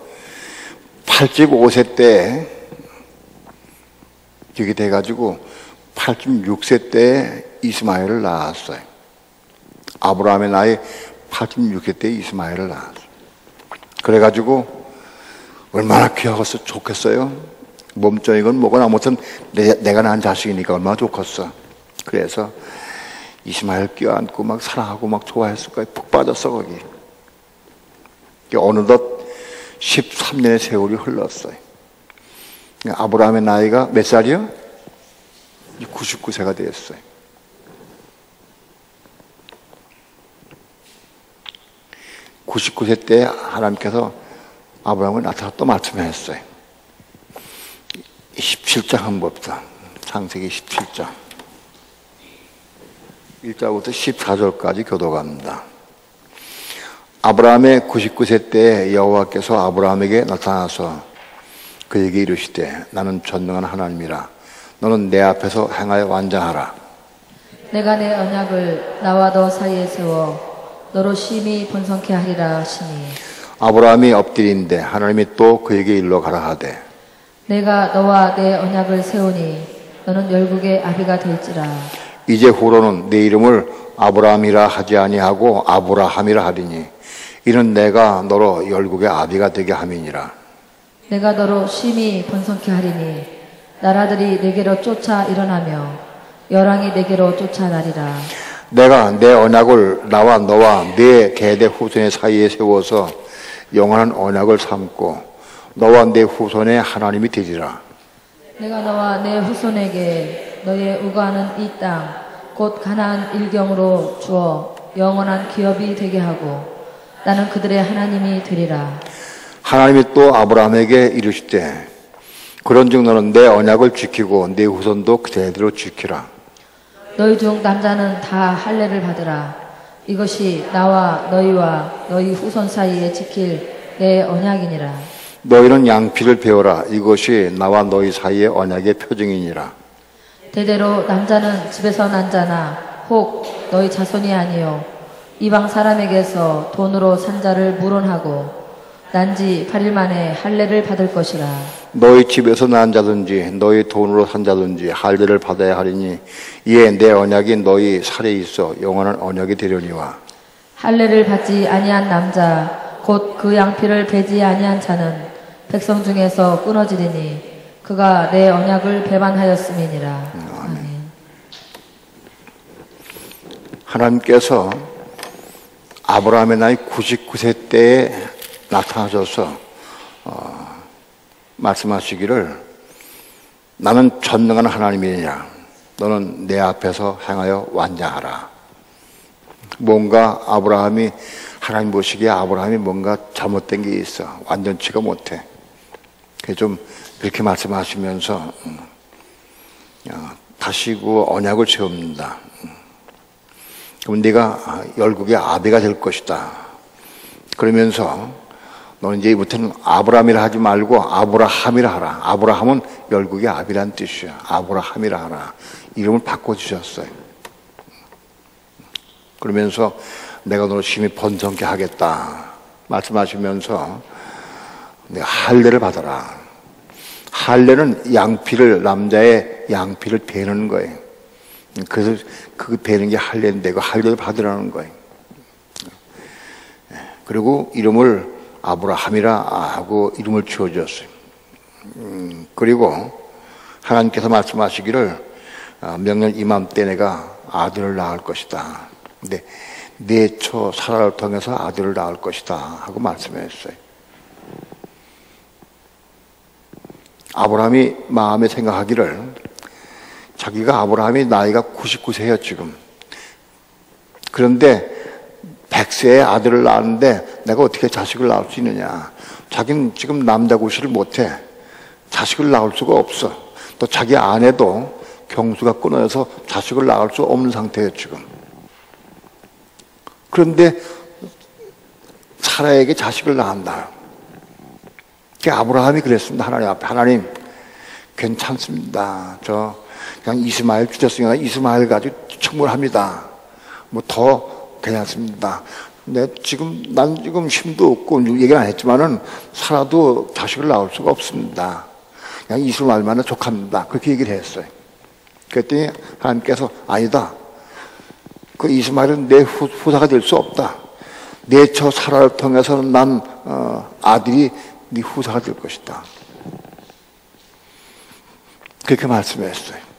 85세 때 이렇게 돼가지고 86세 때 이스마엘을 낳았어요. 아브라함의 나이 86세 때 이스마엘을 낳았어요. 그래가지고 얼마나 귀하겠어, 좋겠어요. 몸종이건 뭐건 아무튼 내가 낳은 자식이니까 얼마나 좋겠어. 그래서 이스마엘 껴안고 막 사랑하고 막 좋아했을 거예요. 푹 빠졌어 거기. 어느덧 13년의 세월이 흘렀어요. 아브라함의 나이가 몇 살이요? 99세가 되었어요. (99세) 때 하나님께서 아브라함을 나타나 또 말씀하셨어요. 17장 한번 봅시다. 창세기 17장 1절부터 14절까지 교도갑니다. 아브라함의 99세 때 여호와께서 아브라함에게 나타나서 그에게 이르시되 나는 전능한 하나님이라. 너는 내 앞에서 행하여 완장하라. 내가 내 언약을 나와 너 사이에 세워 너로 심히 번성케 하리라 하시니 아브라함이 엎드린데 하나님이 또 그에게 일러 가라 하되 내가 너와 내 언약을 세우니 너는 열국의 아비가 될지라. 이제 후로는 내 이름을 아브라함이라 하지 아니하고 아브라함이라 하리니 이는 내가 너로 열국의 아비가 되게 함이니라. 내가 너로 심히 번성케 하리니 나라들이 내게로 쫓아 일어나며 열왕이 내게로 쫓아나리라. 내가 내 언약을 나와 너와 네 계대 후손의 사이에 세워서 영원한 언약을 삼고 너와 내 후손의 하나님이 되리라. 내가 너와 내 후손에게 너의 우거하는 이 땅 곧 가나안 일경으로 주어 영원한 기업이 되게 하고 나는 그들의 하나님이 되리라. 하나님이 또 아브라함에게 이르시되 그런즉 너는 내 언약을 지키고 내 후손도 그대로 지키라. 너희 중 남자는 다 할례를 받으라. 이것이 나와 너희와 너희 후손 사이에 지킬 내 언약이니라. 너희는 양피를 베어라. 이것이 나와 너희 사이의 언약의 표징이니라. 대대로 남자는 집에서 난 자나 혹 너희 자손이 아니요 이방 사람에게서 돈으로 산 자를 물원하고 난지 8일 만에 할례를 받을 것이라. 너희 집에서 난 자든지 너희 돈으로 산 자든지 할례를 받아야 하리니 이에 내 언약이 너희 살에 있어 영원한 언약이 되려니와. 할례를 받지 아니한 남자 곧 그 양피를 베지 아니한 자는 백성 중에서 끊어지리니 그가 내 언약을 배반하였음이니라. 아멘. 하나님께서 아브라함의 나이 99세 때에 나타나셔서 말씀하시기를 나는 전능한 하나님이냐 너는 내 앞에서 행하여 완장하라. 뭔가 아브라함이 하나님 보시기에 아브라함이 뭔가 잘못된 게 있어. 완전치가 못해. 그래서 좀 이렇게 말씀하시면서 다시 그 언약을 세웁니다. 그럼 네가 열국의 아비가 될 것이다. 그러면서 너는 이제 이부터는 아브라함이라 하지 말고 아브라함이라 하라. 아브라함은 열국의 아비란 뜻이야. 아브라함이라 하라. 이름을 바꿔주셨어요. 그러면서 내가 너를 심히 번성케 하겠다 말씀하시면서 내가 할례를 받아라. 할례는 양피를, 남자의 양피를 베는 거예요. 그래서 그 베는 게 할례인데 그 할례를 받으라는 거예요. 그리고 이름을 아브라함이라 하고 이름을 지어줬어요. 그리고 하나님께서 말씀하시기를 명년 이맘때 내가 아들을 낳을 것이다. 근데 내처 사라를 통해서 아들을 낳을 것이다 하고 말씀했어요. 아브라함이 마음에 생각하기를 자기가 아브라함이 나이가 99세예요 지금. 그런데 100세에 아들을 낳았는데 내가 어떻게 자식을 낳을 수 있느냐. 자기는 지금 남자 구실을 못해. 자식을 낳을 수가 없어. 또 자기 아내도 경수가 끊어져서 자식을 낳을 수 없는 상태예요 지금. 그런데 사라에게 자식을 낳는다. 아브라함이 그랬습니다. 하나님 앞에. 하나님 괜찮습니다. 저 그냥 이스마엘 주셨으니까 이스마엘 가지고 충분합니다. 뭐 더 괜찮습니다. 근데 난 지금 힘도 없고 얘기를 안 했지만은 살아도 자식을 낳을 수가 없습니다. 그냥 이스마엘만은 족합니다. 그렇게 얘기를 했어요. 그랬더니 하나님께서 아니다. 그 이스마엘은 내 후사가 될 수 없다. 내 처 사라를 통해서는 난 아들이 네 후사가 될 것이다. 그렇게 말씀했어요.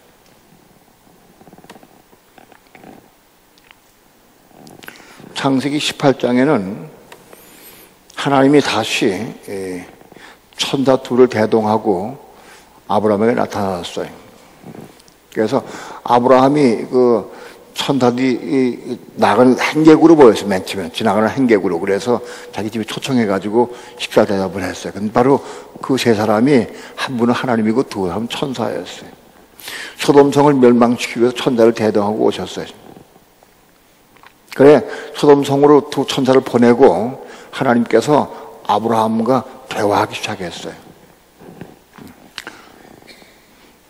창세기 18장에는 하나님이 다시 천사 둘을 대동하고 아브라함에게 나타났어요. 그래서 아브라함이 그 천사들이 나가는 행객으로 보였어요. 맨 처음에 지나가는 행객으로. 그래서 자기 집에 초청해가지고 식사 대접을 했어요. 근데 바로 그 세 사람이 한 분은 하나님이고 두 사람은 천사였어요. 소돔성을 멸망시키기 위해서 천사를 대동하고 오셨어요. 그래 소돔성으로 두 천사를 보내고 하나님께서 아브라함과 대화하기 시작했어요.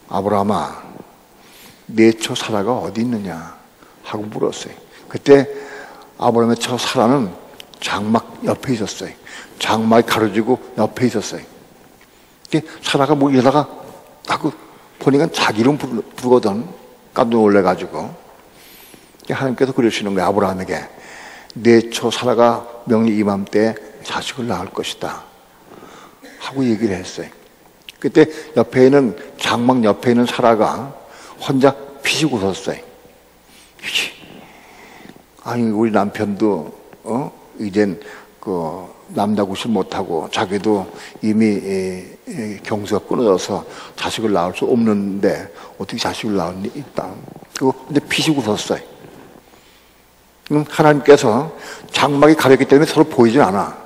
아브라함아, 내 처 사라가 어디 있느냐 하고 물었어요. 그때 아브라함의 처 사라는 장막 옆에 있었어요. 장막이 가려지고 옆에 있었어요. 사라가 뭐 이러다가 하고 보니까 자기 이름 부르거든. 깜짝 놀래가지고 하나님께서 그러시는 거예요. 아브라함에게 내 처 사라가 명리 이맘때 자식을 낳을 것이다 하고 얘기를 했어요. 그때 옆에 있는 장막 옆에 있는 사라가 혼자 피식 웃었어요. 아니 우리 남편도 이젠 그 남자 구실 못하고 자기도 이미 경수가 끊어져서 자식을 낳을 수 없는데 어떻게 자식을 낳을 리 있다. 근데 피식 웃었어요. 하나님께서 장막이 가렸기 때문에 서로 보이질 않아.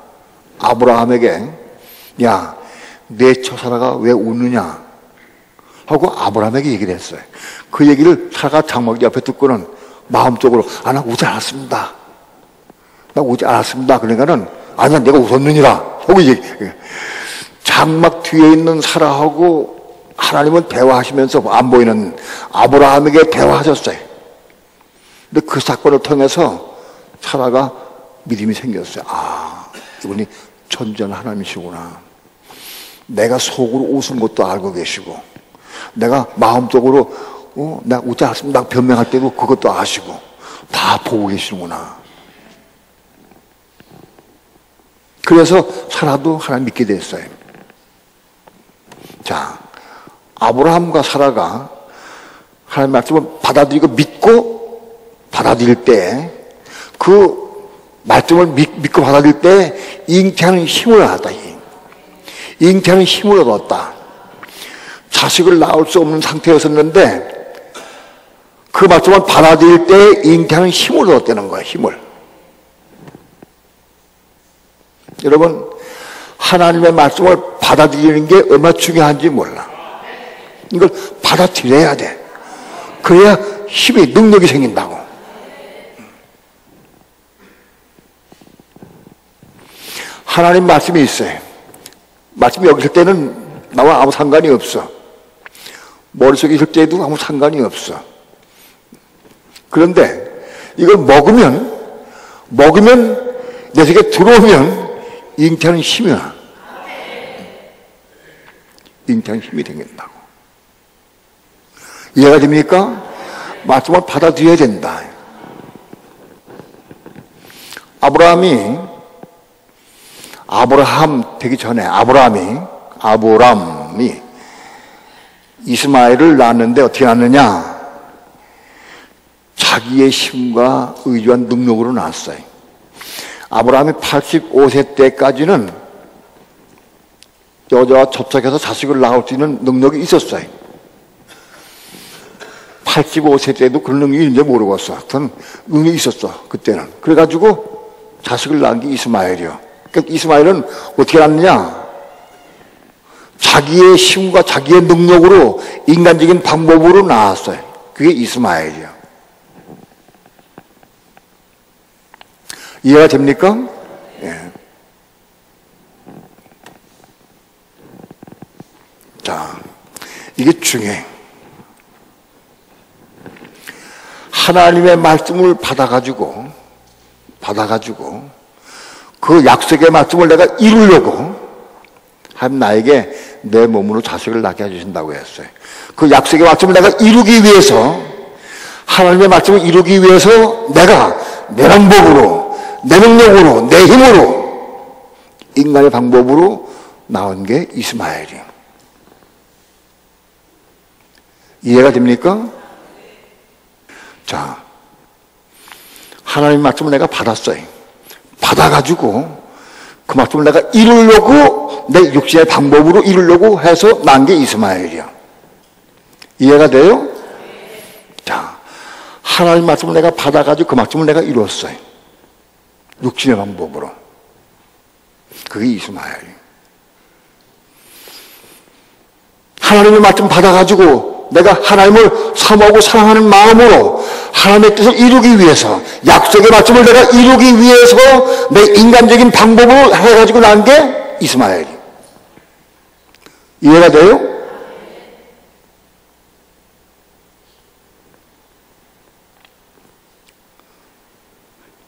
아브라함에게 야, 내 처 사라가 왜 웃느냐 하고 아브라함에게 얘기를 했어요. 그 얘기를 사라가 장막 옆에 듣고는 마음속으로 나 웃지 않았습니다. 나 웃지 않았습니다. 그러니까는 아니야 내가 웃었느니라 하고 장막 뒤에 있는 사라하고 하나님은 대화하시면서 안 보이는 아브라함에게 대화하셨어요. 근데 그 사건을 통해서 사라가 믿음이 생겼어요. 아, 이분이 전지한 하나님이시구나. 내가 속으로 웃은 것도 알고 계시고 내가 마음속으로 내가 웃지 않았습니다 변명할 때도 그것도 아시고 다 보고 계시는구나. 그래서 사라도 하나님 믿게 됐어요. 자, 아브라함과 사라가 하나님 말씀을 받아들이고 믿고 받아들일 때 그 말씀을 믿고 받아들일 때 잉태하는 힘을 얻었다. 잉태하는 힘을 얻었다. 자식을 낳을 수 없는 상태였었는데 그 말씀을 받아들일 때 잉태하는 힘을 얻었다는 거예요. 힘을. 여러분 하나님의 말씀을 받아들이는 게 얼마나 중요한지 몰라. 이걸 받아들여야 돼. 그래야 힘이 능력이 생긴다고. 하나님 말씀이 있어요. 말씀이 여기 있을 때는 나와 아무 상관이 없어. 머릿속에 있을 때도 아무 상관이 없어. 그런데 이걸 먹으면 내 속에 들어오면 잉태하는 힘이 나. 잉태하는 힘이 생긴다고. 이해가 됩니까? 말씀을 받아들여야 된다. 아브라함 되기 전에 아브라함이 이스마엘을 낳았는데 어떻게 낳느냐? 자기의 힘과 의지와 능력으로 낳았어요. 아브라함이 85세 때까지는 여자와 접촉해서 자식을 낳을 수 있는 능력이 있었어요. 85세 때도 그런 능력이 있는지 모르겠어. 그건 능력이 있었어, 그때는. 그래가지고 자식을 낳은 게 이스마엘이요. 그러니까 이스마엘은 어떻게 낳느냐? 자기의 힘과 자기의 능력으로 인간적인 방법으로 낳았어요. 그게 이스마엘이요. 이해가 됩니까? 예. 자, 이게 중요해. 하나님의 말씀을 받아가지고 그 약속의 말씀을 내가 이루려고 하나님 나에게 내 몸으로 자식을 낳게 해주신다고 했어요. 그 약속의 말씀을 내가 이루기 위해서, 하나님의 말씀을 이루기 위해서 내가 내 방법으로, 내 능력으로, 내 힘으로, 인간의 방법으로 나온 게 이스마엘이에요. 이해가 됩니까? 자, 하나님의 말씀을 내가 받았어요. 받아가지고 그 말씀을 내가 이루려고, 내 육신의 방법으로 이루려고 해서 난 게 이스마엘이야. 이해가 돼요? 자, 하나님의 말씀을 내가 받아가지고 그 말씀을 내가 이루었어요. 육신의 방법으로. 그게 이스마엘이에요. 하나님의 말씀 받아가지고 내가 하나님을 사모하고 사랑하는 마음으로 하나님의 뜻을 이루기 위해서, 약속의 말씀을 내가 이루기 위해서 내 인간적인 방법을 해가지고 난 게 이스마엘이. 이해가 돼요?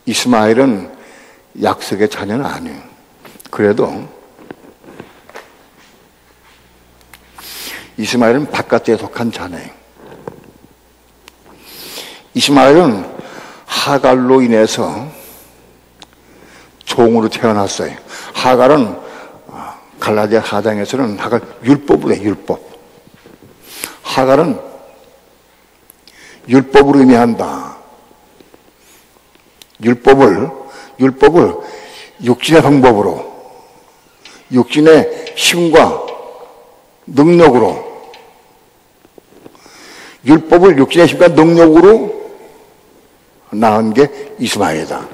이스마엘은 약속의 자녀는 아니에요. 그래도 이스마엘은 바깥에 속한 자녀예요. 이스마엘은 하갈로 인해서 종으로 태어났어요. 하갈은 갈라디아 4장에서는 하갈 율법으로 해요. 율법. 하갈은 율법으로 의미한다. 율법을 육신의 방법으로, 육신의 힘과 능력으로, 율법을 육신의 힘과 능력으로 낳은 게 이스마엘이다.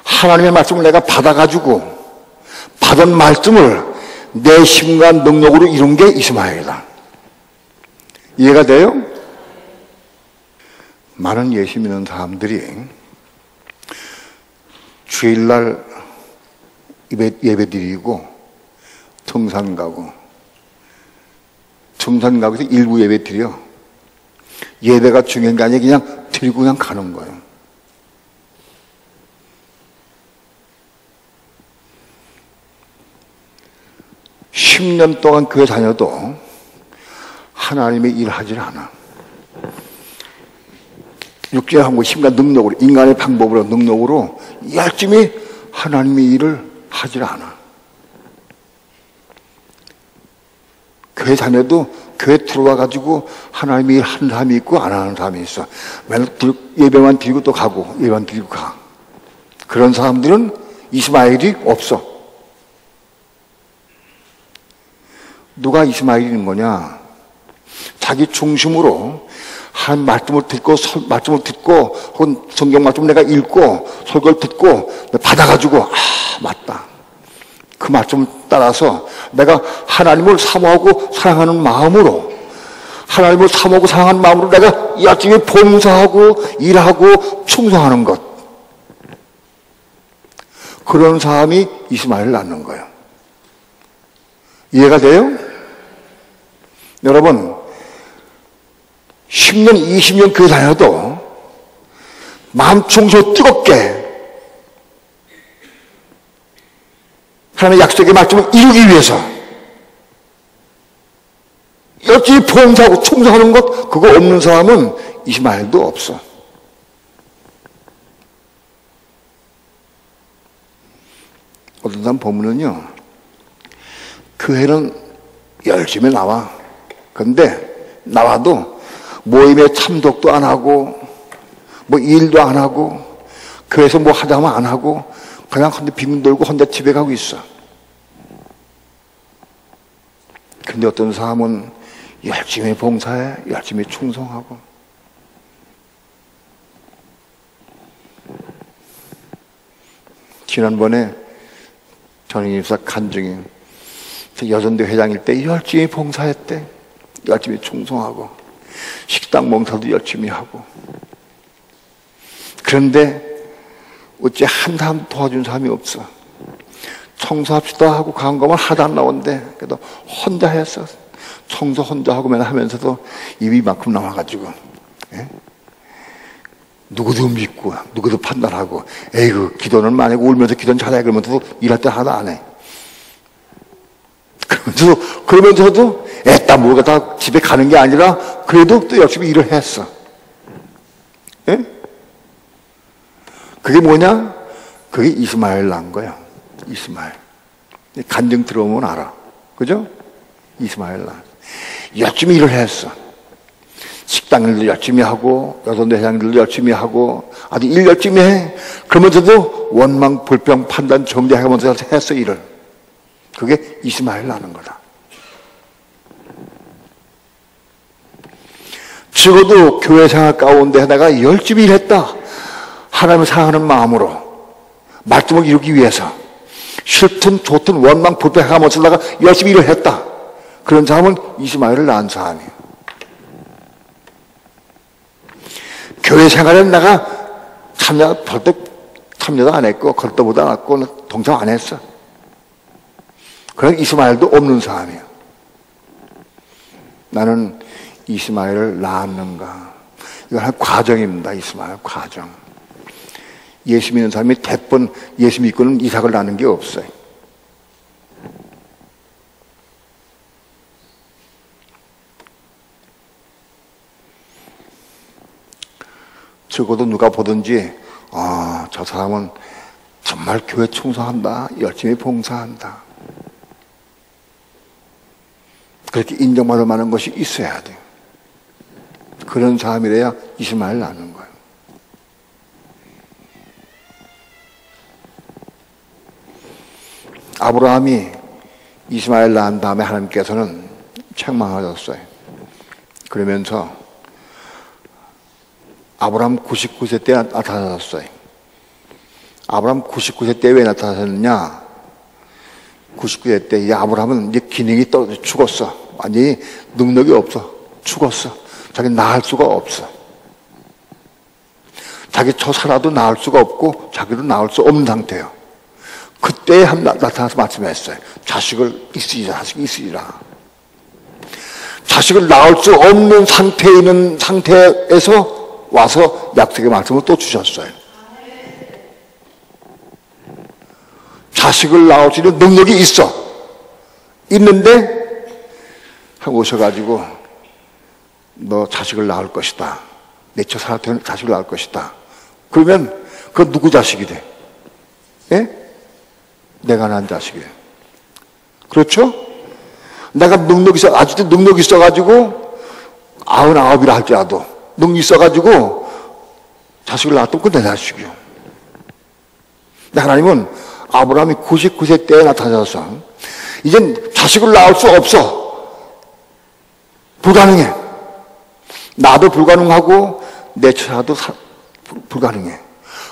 하나님의 말씀을 내가 받아가지고 받은 말씀을 내 힘과 능력으로 이룬 게 이스마엘이다. 이해가 돼요? 많은 예수 믿는 사람들이 주일날 예배 드리고 등산 가고 등산가고서 일부 예배 드려. 예배가 중요한 게 아니라 그냥 드리고 그냥 가는 거예요. (10년) 동안 교회 다녀도 하나님의 일을 하질 않아. 육체하고 힘과 능력으로, 인간의 방법으로, 능력으로 열심히 하나님의 일을 하질 않아. 교회 다녀도 교회 들어와가지고 하나님의 일 하는 사람이 있고 안 하는 사람이 있어. 맨날 예배만 드리고 또 가고, 예배만 드리고 가. 그런 사람들은 이스마엘이 없어. 누가 이스마엘인 거냐? 자기 중심으로 한 말씀을 듣고, 혹은 성경 말씀을 내가 읽고, 설교를 듣고, 받아가지고, 맞다. 그 말씀을 따라서 내가 하나님을 사모하고 사랑하는 마음으로, 하나님을 사모하고 사랑하는 마음으로 내가 열심히 봉사하고 일하고 충성하는 것. 그런 사람이 이스마엘을 낳는 거예요. 이해가 돼요? 여러분, 10년, 20년 교회 다녀도 마음 청소 뜨겁게 하나님의 약속의 말씀을 이루기 위해서 열심히 봉사하고 충성하는 것, 그거 없는 사람은 이스마엘도 없어. 어떤 사람 보면은요, 교회는 열심히 나와. 근데 나와도 모임에 참석도 안 하고 뭐 일도 안 하고 교회에서 뭐 하자면 안 하고 그냥 혼자 빙 돌고 혼자 집에 가고 있어. 근데 어떤 사람은 열심히 봉사해, 열심히 충성하고. 지난번에 전인입사 간증인 여전대 회장일 때 열심히 봉사했대. 열심히 충성하고 식당 봉사도 열심히 하고. 그런데 어째 한 사람 도와준 사람이 없어. 청소합시다 하고 간 거면 하나도 안 나온대. 그래도 혼자 했어. 청소 혼자 하고 맨날 하면서도 입이 만큼 나와가지고, 예? 누구도 믿고 누구도 판단하고, 에이그 기도는 많이 하고 울면서 기도는 잘해. 그러면서도 일할 때 하나도 안 해. 그러면서도 애따 모르가 다 집에 가는 게 아니라 그래도 또 열심히 일을 했어. 예? 그게 뭐냐? 그게 이스마엘 난 거야. 이스마엘. 간증 들어오면 알아. 그죠? 이스마엘 난. 열심히 일을 했어. 식당 일도 열심히 하고, 여선대 회장들도 열심히 하고, 아주 일 열심히 해. 그러면서도 원망, 불평, 판단, 정죄하면서 했어, 일을. 그게 이스마엘 나는 거다. 적어도 교회 생활 가운데 내가 열심히 일했다. 하나님을 사랑하는 마음으로 말씀을 이루기 위해서 싫든 좋든 원망 불평하면서 내가 열심히 일을 했다. 그런 사람은 이스마엘을 낳은 사람이에요. 교회 생활에는 내가 참여도 안 했고 걸도보도 안 했고 동참 안 했어. 그런 이스마엘도 없는 사람이에요. 나는 이스마엘을 낳았는가? 이건 한 과정입니다. 이스마엘 과정. 예수 믿는 사람이 대번 예수 믿고는 이삭을 낳는 게 없어요. 적어도 누가 보든지 저 사람은 정말 교회 충성한다. 열심히 봉사한다. 그렇게 인정받을 만한 것이 있어야 돼요. 그런 사람이래야 이스마엘 낳는 거예요. 아브라함이 이스마엘 낳은 다음에 하나님께서는 책망하셨어요. 그러면서 아브라함 99세 때 나타나셨어요. 아브라함 99세 때 왜 나타나셨느냐? 99세 때 이 아브라함은 이제 기능이 떨어져 죽었어. 완전히 능력이 없어. 죽었어. 자기 나을 수가 없어. 자기 저 살아도 나을 수가 없고 자기도 나을 수 없는 상태예요. 그때 나타나서 말씀했어요. 자식을 있으리라. 자식이 있으리라. 자식을 낳을 수 없는 상태에 있는 상태에서 와서 약속의 말씀을 또 주셨어요. 자식을 낳을 수 있는 능력이 있어. 있는데 한 오셔가지고 너 자식을 낳을 것이다. 내처 살아 되는 자식을 낳을 것이다. 그러면 그건 누구 자식이 돼? 예? 내가 낳은 자식이에요. 그렇죠? 내가 능력이 있어, 아직도 능력이 있어가지고 99이라 할지라도 능력이 있어가지고 자식을 낳았던 건 내 자식이요. 근데 하나님은 아브라함이 99세 때에 나타나서 이젠 자식을 낳을 수 없어. 불가능해. 나도 불가능하고 내 처자도 불가능해.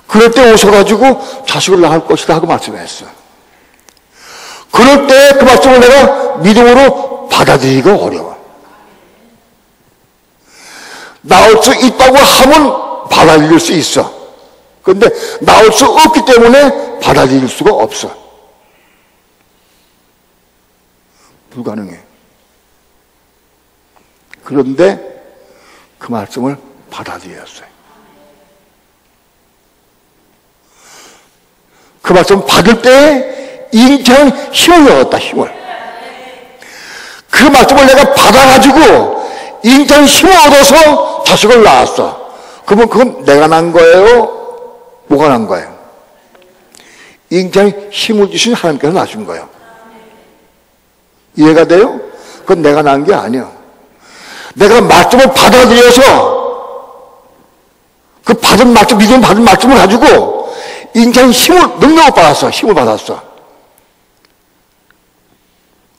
그럴 때 오셔가지고 자식을 낳을 것이다 하고 말씀했어. 그럴 때 그 말씀을 내가 믿음으로 받아들이기가 어려워. 낳을 수 있다고 하면 받아들일 수 있어. 그런데 나올 수 없기 때문에 받아들일 수가 없어. 불가능해. 그런데 그 말씀을 받아들였어요. 그 말씀 받을 때 잉태한 힘을 얻었다. 힘을. 그 말씀을 내가 받아가지고 잉태한 힘을 얻어서 자식을 낳았어. 그러면 그건 내가 낳은 거예요? 뭐가 낳은 거예요? 잉태한 힘을 주신 하나님께서 낳으신 거예요. 이해가 돼요? 그건 내가 낳은 게 아니에요. 내가 말씀을 받아들여서 그 받은 말씀, 믿음 받은 말씀을 가지고 잉태한 힘을, 능력을 받았어. 힘을 받았어.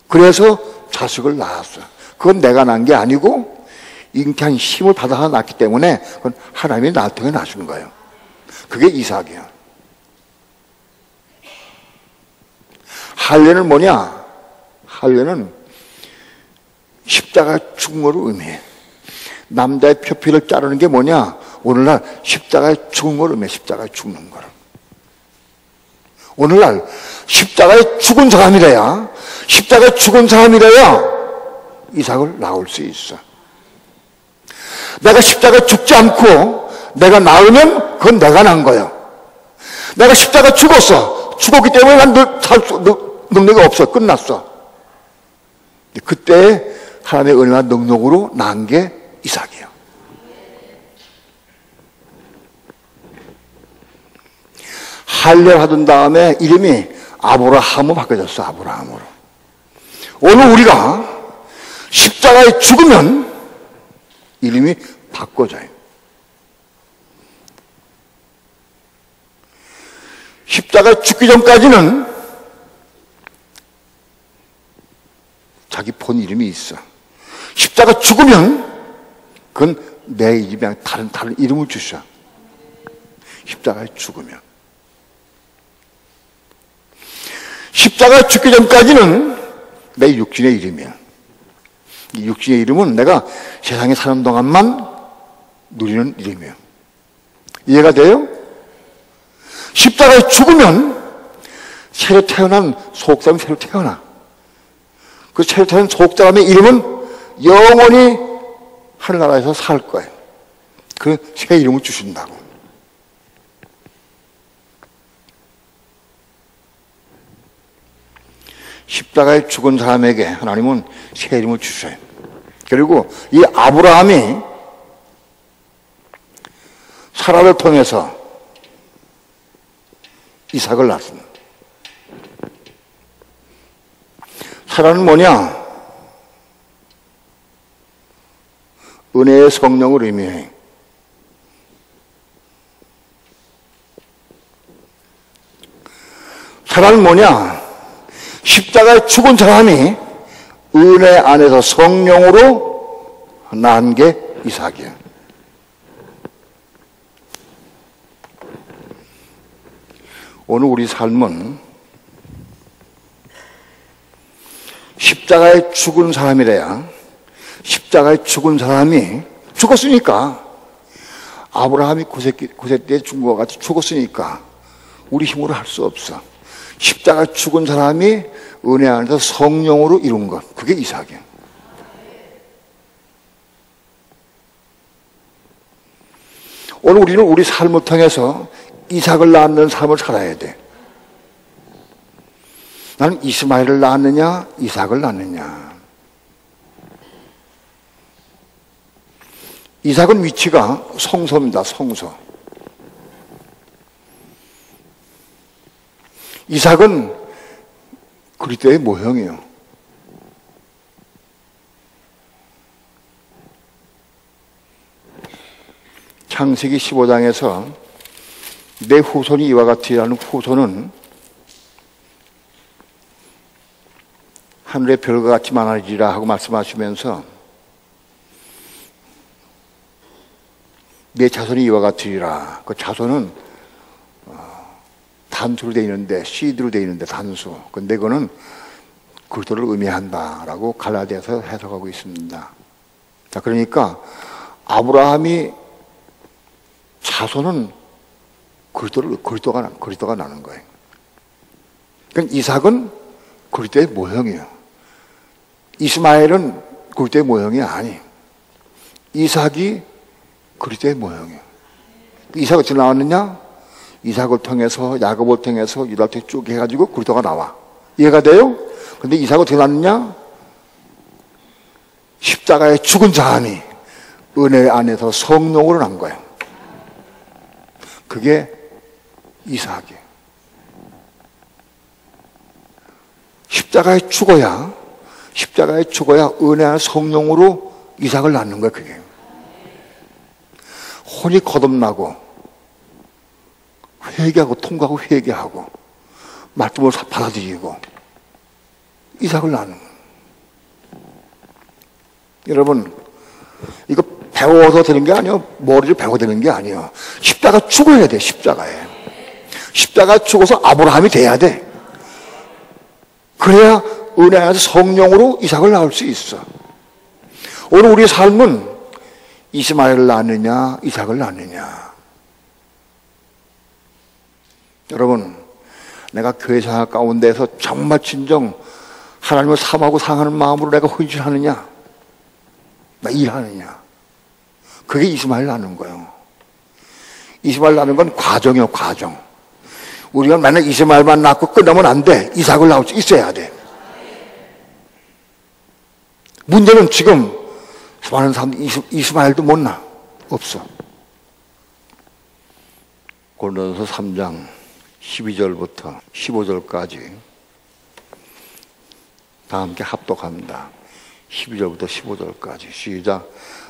그래서 자식을 낳았어. 그건 내가 낳은 게 아니고 잉태한 힘을 받아서 낳기 때문에 그건 하나님이 나를 통해 낳으신 거예요. 그게 이삭이야. 할례는 뭐냐? 할례는 십자가 죽은 걸 의미해. 남자의 표피를 자르는 게 뭐냐? 오늘날 십자가에 죽은 걸 의미해. 십자가에 죽는 걸. 오늘날 십자가에 죽은 사람이래야, 십자가에 죽은 사람이래야 이삭을 낳을 수 있어. 내가 십자가에 죽지 않고 내가 낳으면 그건 내가 낳은 거예요. 내가 십자가에 죽었어. 죽었기 때문에 난 능력이 없어. 끝났어. 그때 하나님의 은혜와 능력으로 낳은 게 이삭이에요. 할례를 하던 다음에 이름이 아브라함으로 바뀌어졌어. 아브라함으로. 오늘 우리가 십자가에 죽으면 이름이 바꿔져요. 십자가에 죽기 전까지는 자기 본 이름이 있어. 십자가 죽으면 그건 내 이름이 아니라 다른 이름을 주셔. 십자가에 죽으면. 십자가에 죽기 전까지는 내 육신의 이름이야. 이 육신의 이름은 내가 세상에 사는 동안만 누리는 이름이에요. 이해가 돼요? 십자가에 죽으면 새로 태어난 속사람이 새로 태어나. 그 새로 태어난 속사람의 이름은 영원히 하늘나라에서 살 거예요. 그 새 이름을 주신다고. 십자가에 죽은 사람에게 하나님은 새 이름을 주셔요. 그리고 이 아브라함이 사라를 통해서 이삭을 낳습니다. 사라는 뭐냐? 은혜의 성령을 의미해. 사라는 뭐냐? 십자가에 죽은 사람이 은혜 안에서 성령으로 낳은 게 이삭이야. 오늘 우리 삶은 십자가에 죽은 사람이래야. 십자가에 죽은 사람이 죽었으니까, 아브라함이 고세 때 죽은 것 같이 죽었으니까 우리 힘으로 할 수 없어. 십자가에 죽은 사람이 은혜 안에서 성령으로 이룬 것, 그게 이삭이야. 오늘 우리는 우리 삶을 통해서 이삭을 낳는 삶을 살아야 돼. 나는 이스마엘을 낳았느냐, 이삭을 낳느냐. 이삭은 위치가 성소입니다. 성소. 이삭은 그리스도의 모형이에요. 창세기 15장에서 내 후손이 이와 같으리라는 후손은 하늘의 별과 같이 많아지리라 하고 말씀하시면서 내 자손이 이와 같으리라. 그 자손은 단수로 되어 있는데, 시드로 되어 있는데 단수. 근데 그거는 그리스도를 의미한다라고 갈라디아서 해석하고 있습니다. 자, 그러니까 아브라함이 자손은 그리스도가 나는 거예요. 그러니까 이삭은 그리스도의 모형이에요. 이스마엘은 그리스도의 모형이 아니에요. 이삭이 그리스도의 모형이에요. 이삭이 어떻게 나왔느냐? 이삭을 통해서, 야곱을 통해서, 유다를 통해서 쭉 해가지고 그리스도가 나와. 이해가 돼요? 근데 이삭이 어떻게 나왔느냐? 십자가에 죽은 자니 은혜 안에서 성령으로 난 거예요. 그게 이삭이에요. 십자가에 죽어야 은혜 안에 성령으로 이삭을 낳는 거예요. 그게 혼이 거듭나고 회개하고 통과하고 회개하고 말씀을 받아들이고 이삭을 낳는 거예요. 여러분, 이거 배워서 되는 게 아니에요. 머리를 배워 되는 게 아니에요. 십자가 죽어야 돼. 십자가에 죽어서 아브라함이 돼야 돼. 그래야 은혜 안에서 성령으로 이삭을 낳을 수 있어. 오늘 우리의 삶은 이스마엘을 낳느냐 이삭을 낳느냐. 여러분, 내가 교회 생활 가운데서 정말 진정 하나님을 사모하고 사랑하는 마음으로 내가 헌신하느냐, 나 일하느냐. 그게 이스마엘 낳는 거예요. 이스마엘 낳는 건 과정이에요. 과정. 우리가 만약 이스마엘만 낳고 끝나면 안 돼. 이삭을 낳을 수 있어야 돼. 문제는 지금 많은 사람들이 이스마엘도 못 낳아. 없어. 고린도서 3장 12절부터 15절까지 다 함께 합독합니다. 12절부터 15절까지 시작.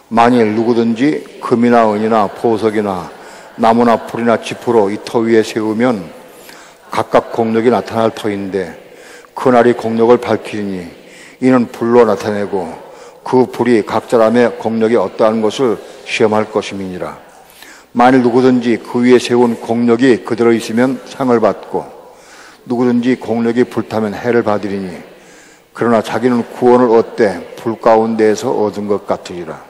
만일 누구든지 금이나 은이나 보석이나 나무나 풀이나 지푸로 이 터 위에 세우면 각각 공력이 나타날 터인데 그날이 공력을 밝히니 이는 불로 나타내고 그 불이 각 사람의 공력이 어떠한 것을 시험할 것임이니라. 만일 누구든지 그 위에 세운 공력이 그대로 있으면 상을 받고 누구든지 공력이 불타면 해를 받으리니 그러나 자기는 구원을 얻되 불 가운데에서 얻은 것 같으리라.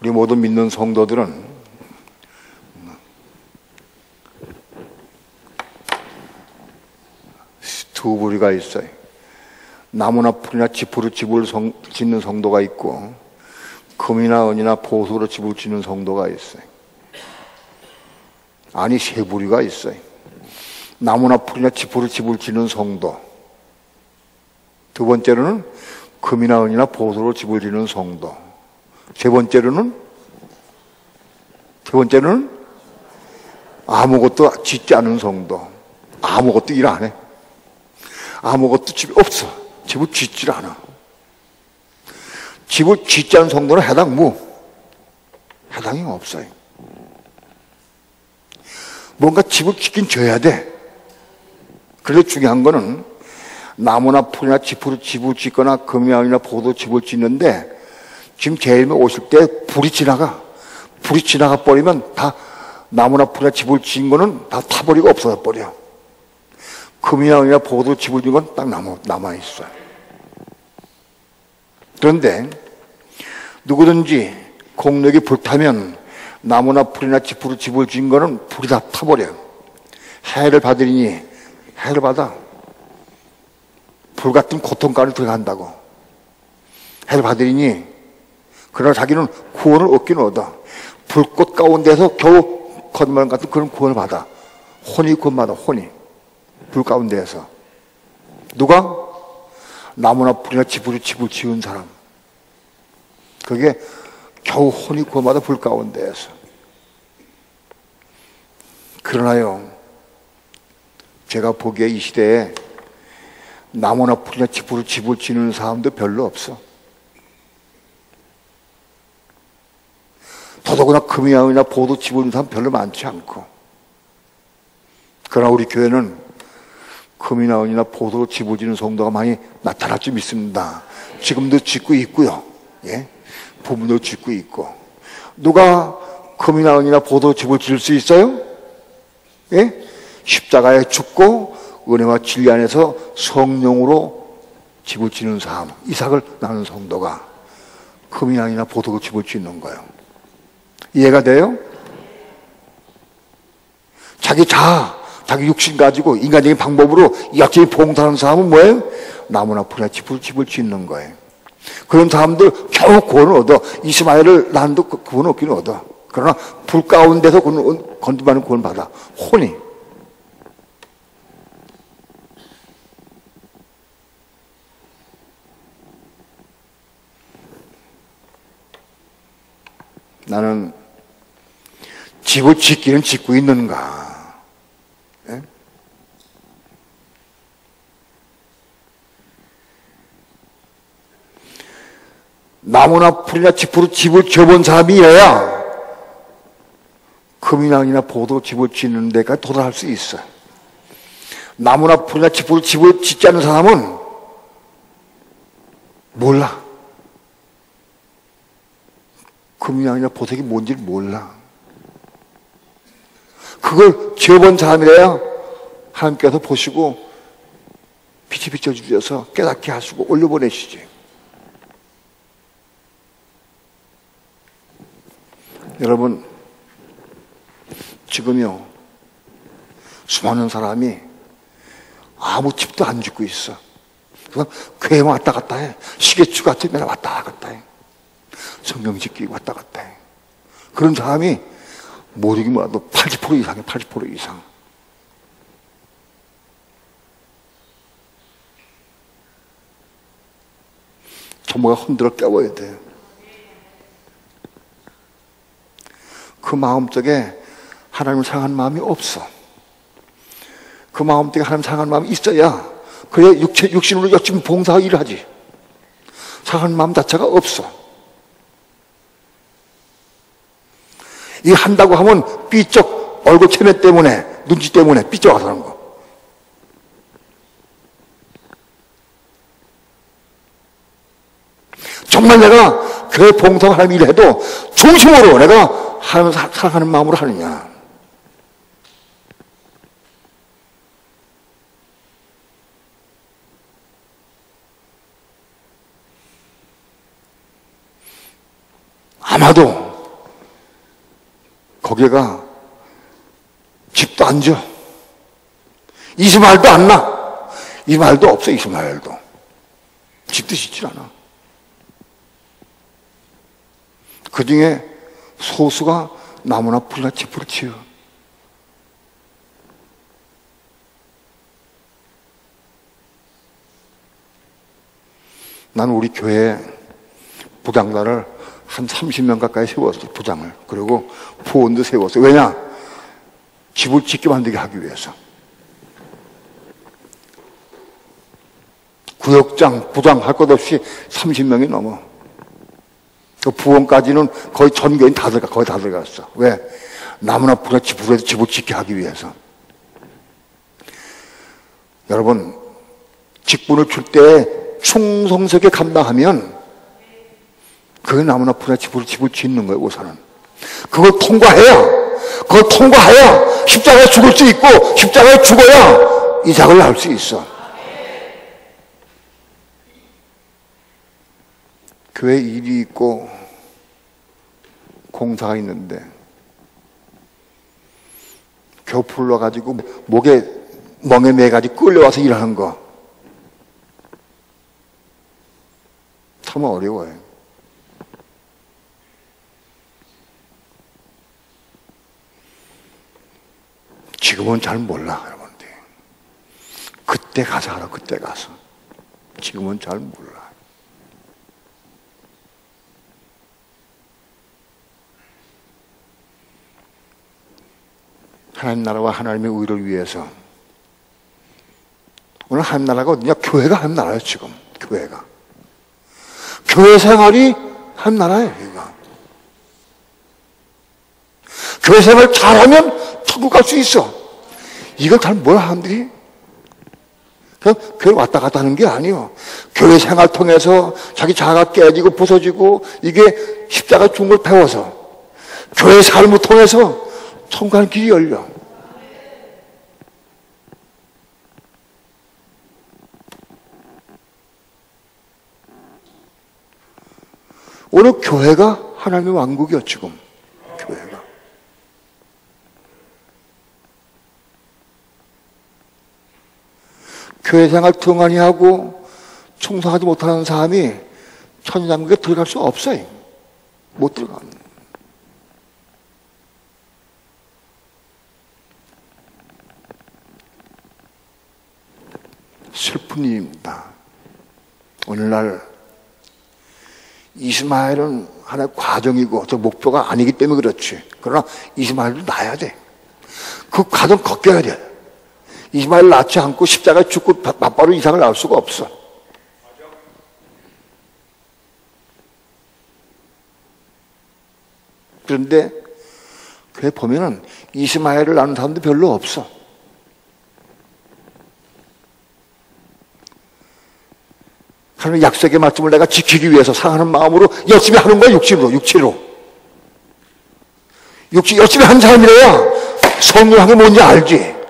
우리 모두 믿는 성도들은 두 부류가 있어요. 나무나 풀이나 지푸로 집을 짓는 성도가 있고 금이나 은이나 보석으로 집을 짓는 성도가 있어요. 아니, 세 부류가 있어요. 나무나 풀이나 지푸로 집을 짓는 성도, 두 번째로는 금이나 은이나 보석으로 집을 짓는 성도, 세 번째로는 아무것도 짓지 않은 성도. 아무것도 일 안 해. 아무것도 집이 없어. 집을 짓질 않아. 집을 짓지 않은 성도는 해당이 없어요. 뭔가 집을 짓긴 줘야 돼. 그래서 중요한 거는 나무나 풀이나 지푸로 집을 짓거나 금이나 보도 집을 짓는데 지금 제일매 오실 때 불이 지나가 버리면 다 나무나 풀이나 집을 짓는 거는 다 타버리고 없어져 버려. 금이나 은이나 보도 집을 짓는 건 딱 남아있어요. 그런데 누구든지 공력이 불타면 나무나 풀이나 지푸로 집을 짓는 거는 불이 다 타버려요. 해를 받으리니 해를 받아. 불같은 고통가를 들어간다고. 해를 받으리니 그러나 자기는 구원을 얻긴 얻어. 불꽃 가운데서 겨우 거듭난 같은 그런 구원을 받아. 혼이 구원받아. 혼이. 불 가운데에서. 누가? 나무나 풀이나 지푸로 집을 지은 사람. 그게 겨우 혼이 구원받아. 불 가운데에서. 그러나요, 제가 보기에 이 시대에 나무나 풀이나 지푸로 집을 지는 사람도 별로 없어. 더더구나 금이나 은이나 보도 집을 지는 사람 별로 많지 않고. 그러나 우리 교회는 금이나 은이나 보도로 집을 지는 성도가 많이 나타날 줄 믿습니다. 지금도 짓고 있고요. 예? 부모도 짓고 있고. 누가 금이나 은이나 보도 집을 지을 수 있어요? 예? 십자가에 죽고 은혜와 진리 안에서 성령으로 집을 짓는 사람, 이삭을 낳는 성도가 금이나 은이나 보도 집을 짓는 거예요. 이해가 돼요? 자기 자아, 자기 육신 가지고 인간적인 방법으로 이학적인 봉사하는 사람은 뭐예요? 나무나 풀이나 집을 짓는 거예요. 그런 사람들 겨우 구원을 얻어. 이스마엘을 낳는도 구원 얻기는 얻어. 그러나 불 가운데서 건드리는 구원 받아. 혼이. 나는 집을 짓기는 짓고 있는가? 예? 나무나 풀이나 집으로 집을 지어본 사람이어야 금이랑이나 보도 집을 짓는 데까지 도달할 수 있어. 나무나 풀이나 집으로 집을 짓지 않는 사람은 몰라. 금이랑이나 보석이 뭔지를 몰라. 그걸 지어본 사람이래야 하나님께서 보시고 빛이 비춰주셔서 깨닫게 하시고 올려보내시지. 여러분, 지금요 수많은 사람이 아무 집도 안 짓고 있어. 그냥 교회만 왔다 갔다 해. 시계추 같은 데나 왔다 갔다 해. 성경 짓기 왔다 갔다 해. 그런 사람이 모르기 뭐라도 80% 이상에 80% 이상. 전부가 흔들어 깨워야 돼. 그 마음속에 하나님을 사랑하는 마음이 없어. 그 마음속에 하나님 사랑하는 마음이 있어야 그래 육신으로 열심히 봉사하고 일을 하지. 사랑하는 마음 자체가 없어. 이 한다고 하면 삐쩍 얼굴 체내 때문에 눈치 때문에 삐쩍 하는 거. 정말 내가 교회 봉사하고 하나님 일을 해도 중심으로 내가 하나님을 사랑하는 마음으로 하느냐. 아마도 거기가 집도 안 져. 이스마엘도 안 나. 이스마엘도 없어. 이스마엘도 집도 짓질 않아. 그 중에 소수가 나무나 풀이나 집을 지어. 나는 우리 교회 부장단을 한 30명 가까이 세웠어, 부장을. 그리고 부원도 세웠어. 왜냐? 집을 짓게 만들게 하기 위해서. 구역장, 부장 할 것 없이 30명이 넘어. 그 부원까지는 거의 전 교인 거의 다 들어갔어. 왜? 나무나 풀이나 집으로 해서 집을 짓게 하기 위해서. 여러분, 직분을 줄 때 충성스럽게 감당하면 그게 나무나 풀이나 집을 짓는 거예요, 우선은. 그걸 통과해야 십자가에 죽을 수 있고, 십자가에 죽어야 이 작을 낳을 수 있어. 교회 일이 있고, 공사가 있는데, 교풀로 가지고 목에 멍에 매가지고 끌려와서 일하는 거. 참 어려워요. 지금은 잘 몰라, 여러분들. 그때 가서 알아, 그때 가서. 지금은 잘 몰라. 하나님 나라와 하나님의 의를 위해서. 오늘 하나님 나라가 어디냐? 교회가 하나님 나라예요, 지금. 교회가. 교회 생활이 하나님 나라예요, 여기가. 교회 생활 잘하면 천국 갈 수 있어. 이걸 잘 몰라, 사람들이. 그냥 교회 왔다 갔다 하는 게 아니에요. 교회 생활 통해서 자기 자아가 깨지고 부서지고 이게 십자가 죽은 걸 배워서 교회 삶을 통해서 천국 가는 길이 열려. 오늘 교회가 하나님의 왕국이요, 지금. 교회가. 교회 생활 등한히 하고 충성하지 못하는 사람이 천년왕국에 들어갈 수 없어요. 못 들어갑니다. 슬픈 일입니다. 오늘날 이스마엘은 하나의 과정이고 저 목표가 아니기 때문에 그렇지. 그러나 이스마엘도 낳아야 돼. 그 과정 겪어야 돼. 이스마엘 낳지 않고 십자가에 죽고 맞바로 이상을 낳을 수가 없어. 그런데 그에 보면은 이스마엘을 낳는 사람도 별로 없어. 하나님의 약속의 말씀을 내가 지키기 위해서 사랑하는 마음으로 열심히 하는 거야. 육체로. 열심히 한 사람이래야 성령한 게 뭔지 알지.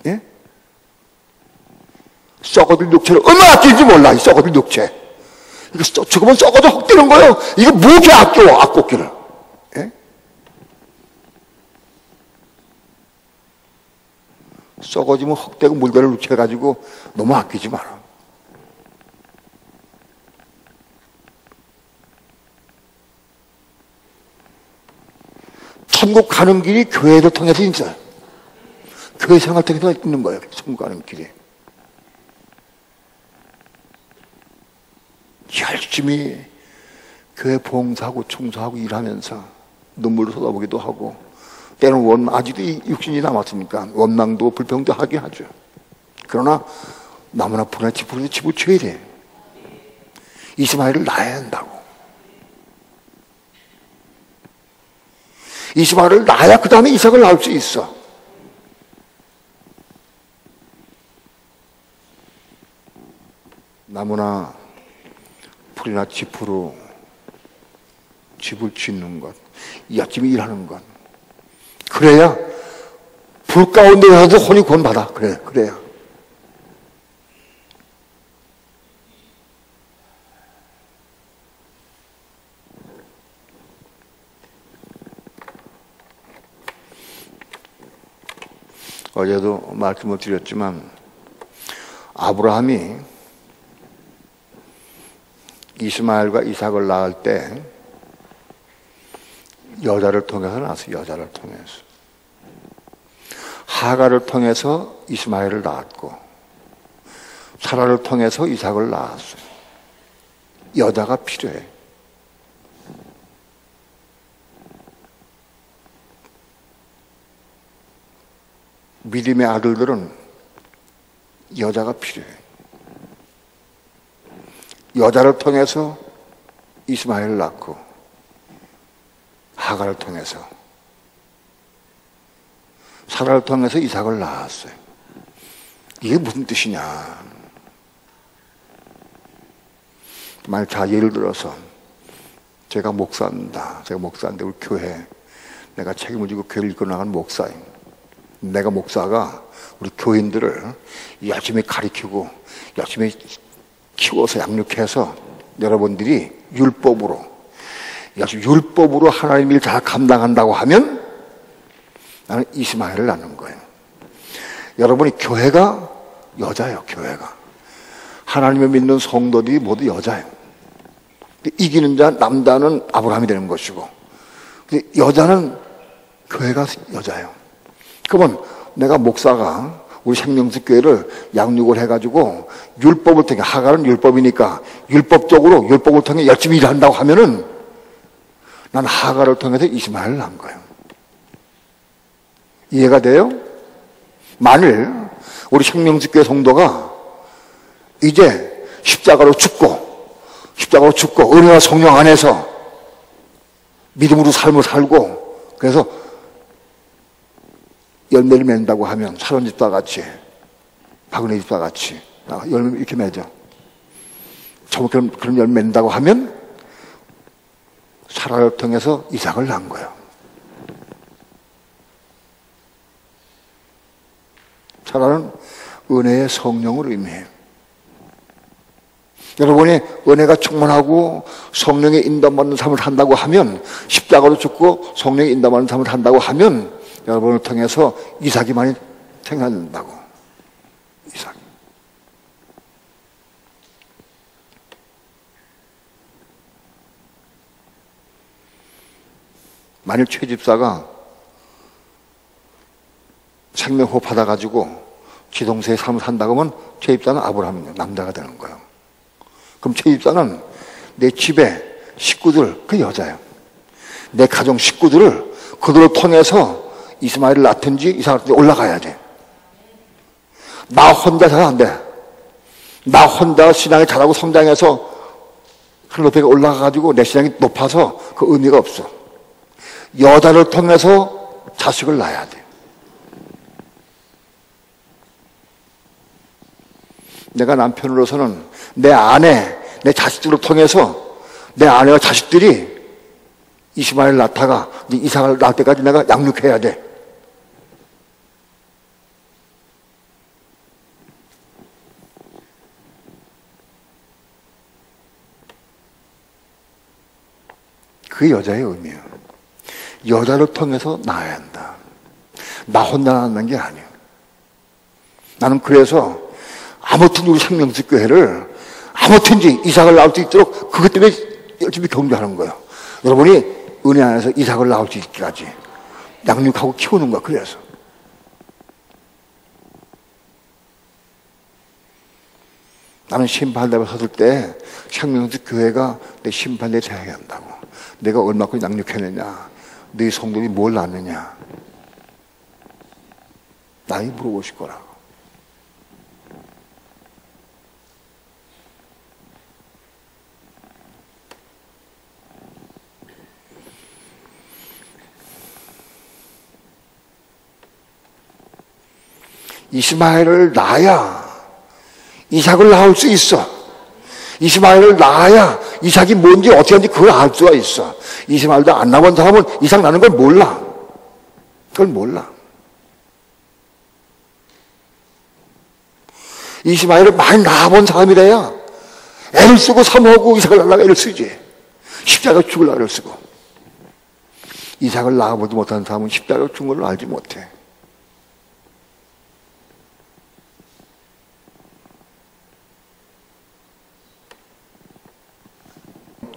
예? 썩어들 육체로 얼마나 아끼는지 몰라. 이 썩어들 육체. 이거 죽으면 썩어도 헛되는 거예요. 이거 뭐게 아껴, 아깝기를. 예? 썩어지면 헛되고 물건을 묵혀가지고 너무 아끼지 마라. 천국 가는 길이 교회를 통해서 있어요. 교회 생활 통해서 있는 거예요. 천국 가는 길이. 열심히 교회 봉사하고 충성하고 일하면서 눈물을 쏟아보기도 하고 때는 아직도 육신이 남았으니까 원망도 불평도 하긴 하죠. 그러나 나무나 불에 집어쳐야 돼. 이스마엘을 낳아야 한다고. 이스마엘을 낳아야 그 다음에 이삭을 낳을 수 있어. 나무나 풀이나 짚으로 집을 짓는 것, 열심히 일하는 것. 그래야 불 가운데서도 혼이 구원받아. 그래야. 어제도 말씀을 드렸지만 아브라함이 이스마엘과 이삭을 낳을 때 여자를 통해서 낳았어요. 여자를 통해서. 하가를 통해서 이스마엘을 낳았고 사라를 통해서 이삭을 낳았어요. 여자가 필요해. 믿음의 아들들은 여자가 필요해. 여자를 통해서 이스마엘을 낳고 하가를 통해서 사라를 통해서 이삭을 낳았어요. 이게 무슨 뜻이냐. 만약 예를 들어서 제가 목사입니다. 제가 목사인데 우리 교회 내가 책임을 지고 교회를 이끌어 나가는 목사입니다. 내가 목사가 우리 교인들을 열심히 가르치고 열심히 키워서 양육해서 여러분들이 율법으로 하나님 일 잘 감당한다고 하면 나는 이스마엘을 낳는 거예요. 여러분이 교회가 여자예요. 교회가 하나님을 믿는 성도들이 모두 여자예요. 이기는 자 남자는 아브라함이 되는 것이고 여자는 교회가 여자예요. 그러면 내가 목사가 우리 생명수교회를 양육을 해가지고 율법을 통해, 하가는 율법이니까 율법적으로 율법을 통해 열심히 일한다고 하면은 난 하가를 통해서 이스마엘을 낳은 거예요. 이해가 돼요? 만일 우리 생명수교회 성도가 이제 십자가로 죽고 은혜와 성령 안에서 믿음으로 삶을 살고 그래서 열매를 맺는다고 하면 사론 집사 같이 박은혜 집사 같이 열매 이렇게 맺어. 그런 열매 맺는다고 하면 사라를 통해서 이삭을 낳은 거예요. 사라는 은혜의 성령을 의미해요. 여러분이 은혜가 충만하고 성령의 인도받는 삶을 산다고 하면 십자가로 죽고 성령의 인도받는 삶을 산다고 하면 여러분을 통해서 이삭이 많이 생겨난다고. 이삭. 만일 최 집사가 생명호흡 받아가지고 지 동생의 삶을 산다고 하면 최 집사는 아브라함이 남자가 되는 거예요. 그럼 최 집사는 내 집에 식구들, 그 여자예요. 내 가정 식구들을 그들을 통해서 이스마엘을 낳든지 이삭을 올라가야 돼. 나 혼자 잘 안 돼. 나 혼자 신앙이 자라고 성장해서 하늘 높이가 올라가가지고 내 신앙이 높아서 그 의미가 없어. 여자를 통해서 자식을 낳아야 돼. 내가 남편으로서는 내 아내, 내 자식들을 통해서 내 아내와 자식들이 이스마엘을 낳다가 이삭을 낳을 때까지 내가 양육해야 돼. 그게 여자의 의미예요. 여자를 통해서 낳아야 한다. 나 혼자 낳는 게 아니에요. 나는 그래서 아무튼 우리 생명수교회를 아무튼지 이삭을 낳을 수 있도록 그것 때문에 열심히 경주하는 거예요. 여러분이 은혜 안에서 이삭을 낳을 수 있기까지 양육하고 키우는 거야. 그래서 나는 심판대에 섰을 때 생명수교회가 내 심판대에 서야 한다고. 내가 얼마큼 양육했느냐, 너희 성도들이 뭘 낳느냐, 나이 물어보실 거라고. 이스마엘을 낳아야 이삭을 낳을 수 있어. 이스마엘을 낳아야 이삭이 뭔지 어떻게 하는지 그걸 알 수가 있어. 이스마엘도 안 낳은 사람은 이삭 낳는 걸 몰라. 그걸 몰라. 이스마엘을 많이 낳아본 사람이래야 애를 쓰고 사모하고 이삭을 낳으려고 애를 쓰지. 십자가 죽으려고 애를 쓰고. 이삭을 낳아보지 못한 사람은 십자가 죽은 걸 알지 못해.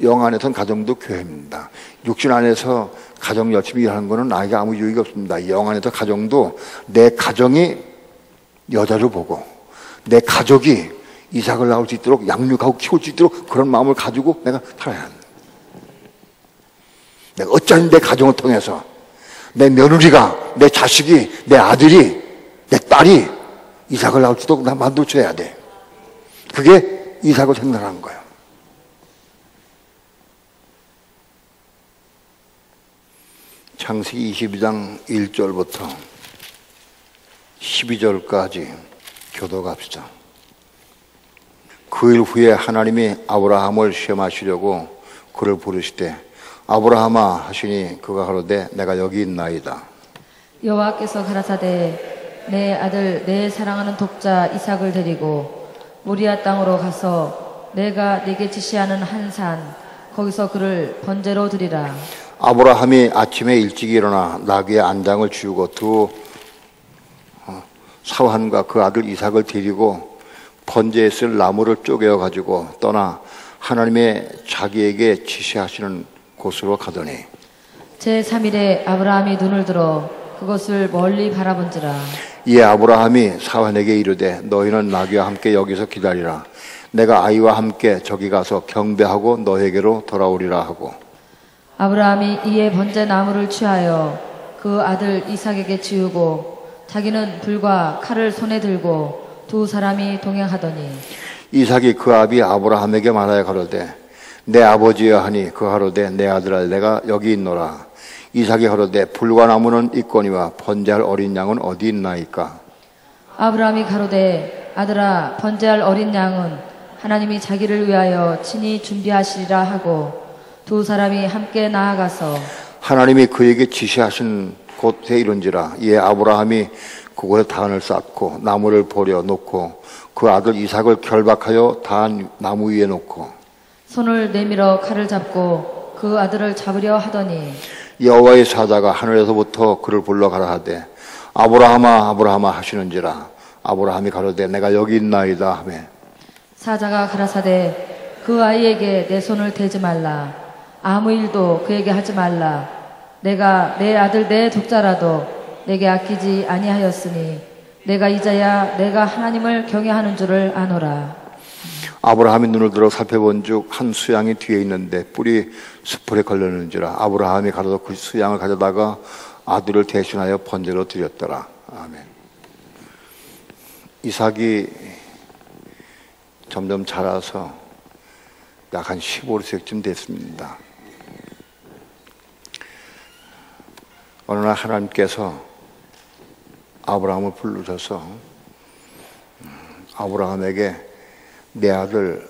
영 안에서는 가정도 교회입니다. 육신 안에서 가정 열심히 일하는 것은 나에게 아무 유익이 없습니다. 영 안에서 가정도 내 가정이 여자를 보고 내 가족이 이삭을 낳을 수 있도록 양육하고 키울 수 있도록 그런 마음을 가지고 내가 살아야 한다. 내가 어쩌면 내 가정을 통해서 내 며느리가, 내 자식이, 내 아들이, 내 딸이 이삭을 낳을 수 있도록 나 만들어줘야 돼. 그게 이삭을 생산하는 거예요. 창세기 22장 1절부터 12절까지 교도갑시다. 그 일 후에 하나님이 아브라함을 시험하시려고 그를 부르시되 아브라함아 하시니 그가 가로되 내가 여기 있나이다. 여호와께서 가라사대 내 아들 내 사랑하는 독자 이삭을 데리고 모리아 땅으로 가서 내가 네게 지시하는 한 산 거기서 그를 번제로 드리라. 아브라함이 아침에 일찍 일어나 나귀의 안장을 지우고 두 사환과 그 아들 이삭을 데리고 번제에 쓸 나무를 쪼개어 가지고 떠나 하나님의 자기에게 지시하시는 곳으로 가더니 제3일에 아브라함이 눈을 들어 그것을 멀리 바라본지라. 이에 아브라함이 사환에게 이르되 너희는 나귀와 함께 여기서 기다리라. 내가 아이와 함께 저기 가서 경배하고 너에게로 돌아오리라 하고 아브라함이 이에 번제 나무를 취하여 그 아들 이삭에게 지우고 자기는 불과 칼을 손에 들고 두 사람이 동행하더니 이삭이 그 아비 아브라함에게 말하여 가로되 내 아버지여 하니 그 가로되 내 아들아 내가 여기 있노라. 이삭이 가로되 불과 나무는 있거니와 번제할 어린 양은 어디 있나이까. 아브라함이 가로되 아들아 번제할 어린 양은 하나님이 자기를 위하여 친히 준비하시리라 하고 두 사람이 함께 나아가서 하나님이 그에게 지시하신 곳에 이른지라. 이에 아브라함이 그곳에 단을 쌓고 나무를 버려 놓고 그 아들 이삭을 결박하여 단 나무 위에 놓고 손을 내밀어 칼을 잡고 그 아들을 잡으려 하더니 여호와의 사자가 하늘에서부터 그를 불러가라 하되 아브라함아 아브라함아 하시는지라. 아브라함이 가로되 내가 여기 있나이다 하매 사자가 가라사대 그 아이에게 내 손을 대지 말라. 아무 일도 그에게 하지 말라. 내가 내 아들 내 독자라도 내게 아끼지 아니하였으니 내가 이제야 내가 하나님을 경외하는 줄을 아노라. 아브라함이 눈을 들어 살펴본 즉 한 수양이 뒤에 있는데 뿔이 수풀에 걸렸는지라. 아브라함이 가서 그 수양을 가져다가 아들을 대신하여 번제로 드렸더라. 아멘. 이삭이 점점 자라서 약 한 15세쯤 됐습니다. 어느 날 하나님께서 아브라함을 부르셔서 아브라함에게 내 아들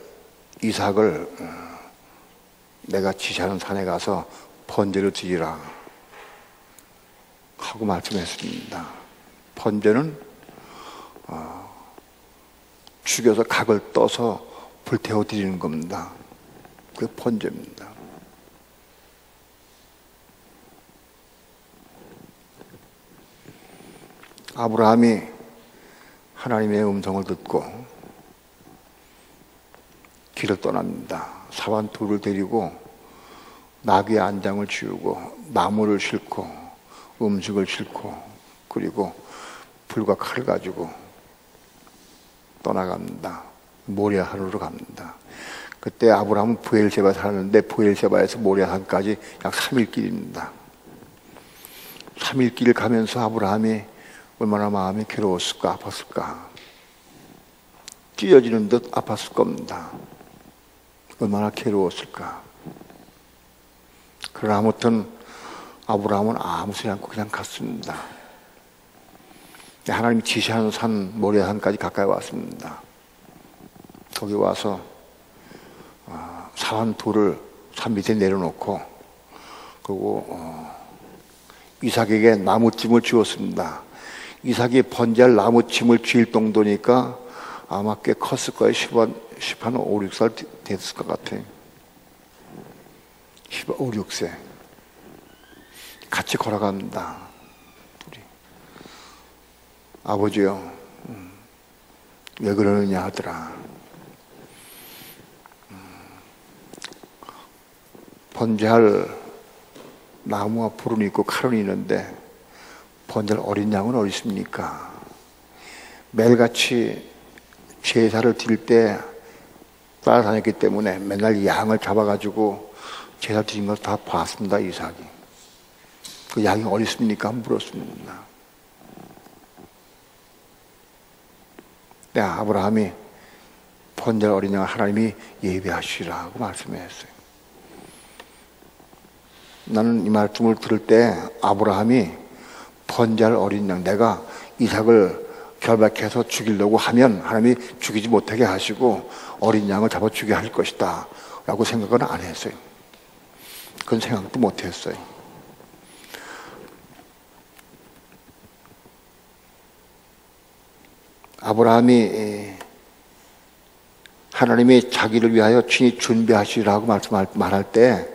이삭을 내가 지시하는 산에 가서 번제로 드리라 하고 말씀했습니다. 번제는 죽여서 각을 떠서 불태워 드리는 겁니다. 그게 번제입니다. 아브라함이 하나님의 음성을 듣고 길을 떠납니다. 사환 둘을 데리고 나귀의 안장을 지우고 나무를 싣고 음식을 싣고 그리고 불과 칼을 가지고 떠나갑니다. 모리아 산으로 갑니다. 그때 아브라함은 브엘세바에 살았는데 브엘세바에서 모리아 산까지 약 3일 길입니다. 3일 길을 가면서 아브라함이 얼마나 마음이 괴로웠을까, 아팠을까. 찢어지는 듯 아팠을 겁니다. 얼마나 괴로웠을까. 그러나 아무튼 아브라함은 아무 소리 않고 그냥 갔습니다. 하나님이 지시하는 산 모리아산까지 가까이 왔습니다. 거기 와서 사환 돌을 산 밑에 내려놓고 그리고 이삭에게 나무찜을 주었습니다. 이삭이 번제할 나무찜을 쥘 정도니까 아마 꽤 컸을 거예요. 10한 5, 6살 됐을 것 같아요. 5, 6세. 같이 걸어갑니다. 둘이. 아버지요, 왜 그러느냐 하더라. 번제할 나무와 불은 있고 칼은 있는데 번제할 어린 양은 어디 있습니까? 매일같이 제사를 드릴 때 따라다녔기 때문에 맨날 양을 잡아가지고 제사 드린 걸 다 봤습니다. 이삭이. 그 양이 어디 있습니까? 물었습니다. 네, 아브라함이 번제할 어린 양을 하나님이 예비하시라고 말씀했어요. 나는 이 말씀을 들을 때 아브라함이 번제할 어린 양, 내가 이삭을 결박해서 죽이려고 하면 하나님이 죽이지 못하게 하시고 어린 양을 잡아 죽게 할 것이다 라고 생각은 안 했어요. 그런 생각도 못 했어요. 아브라함이 하나님이 자기를 위하여 친히 준비하시라고 말할 때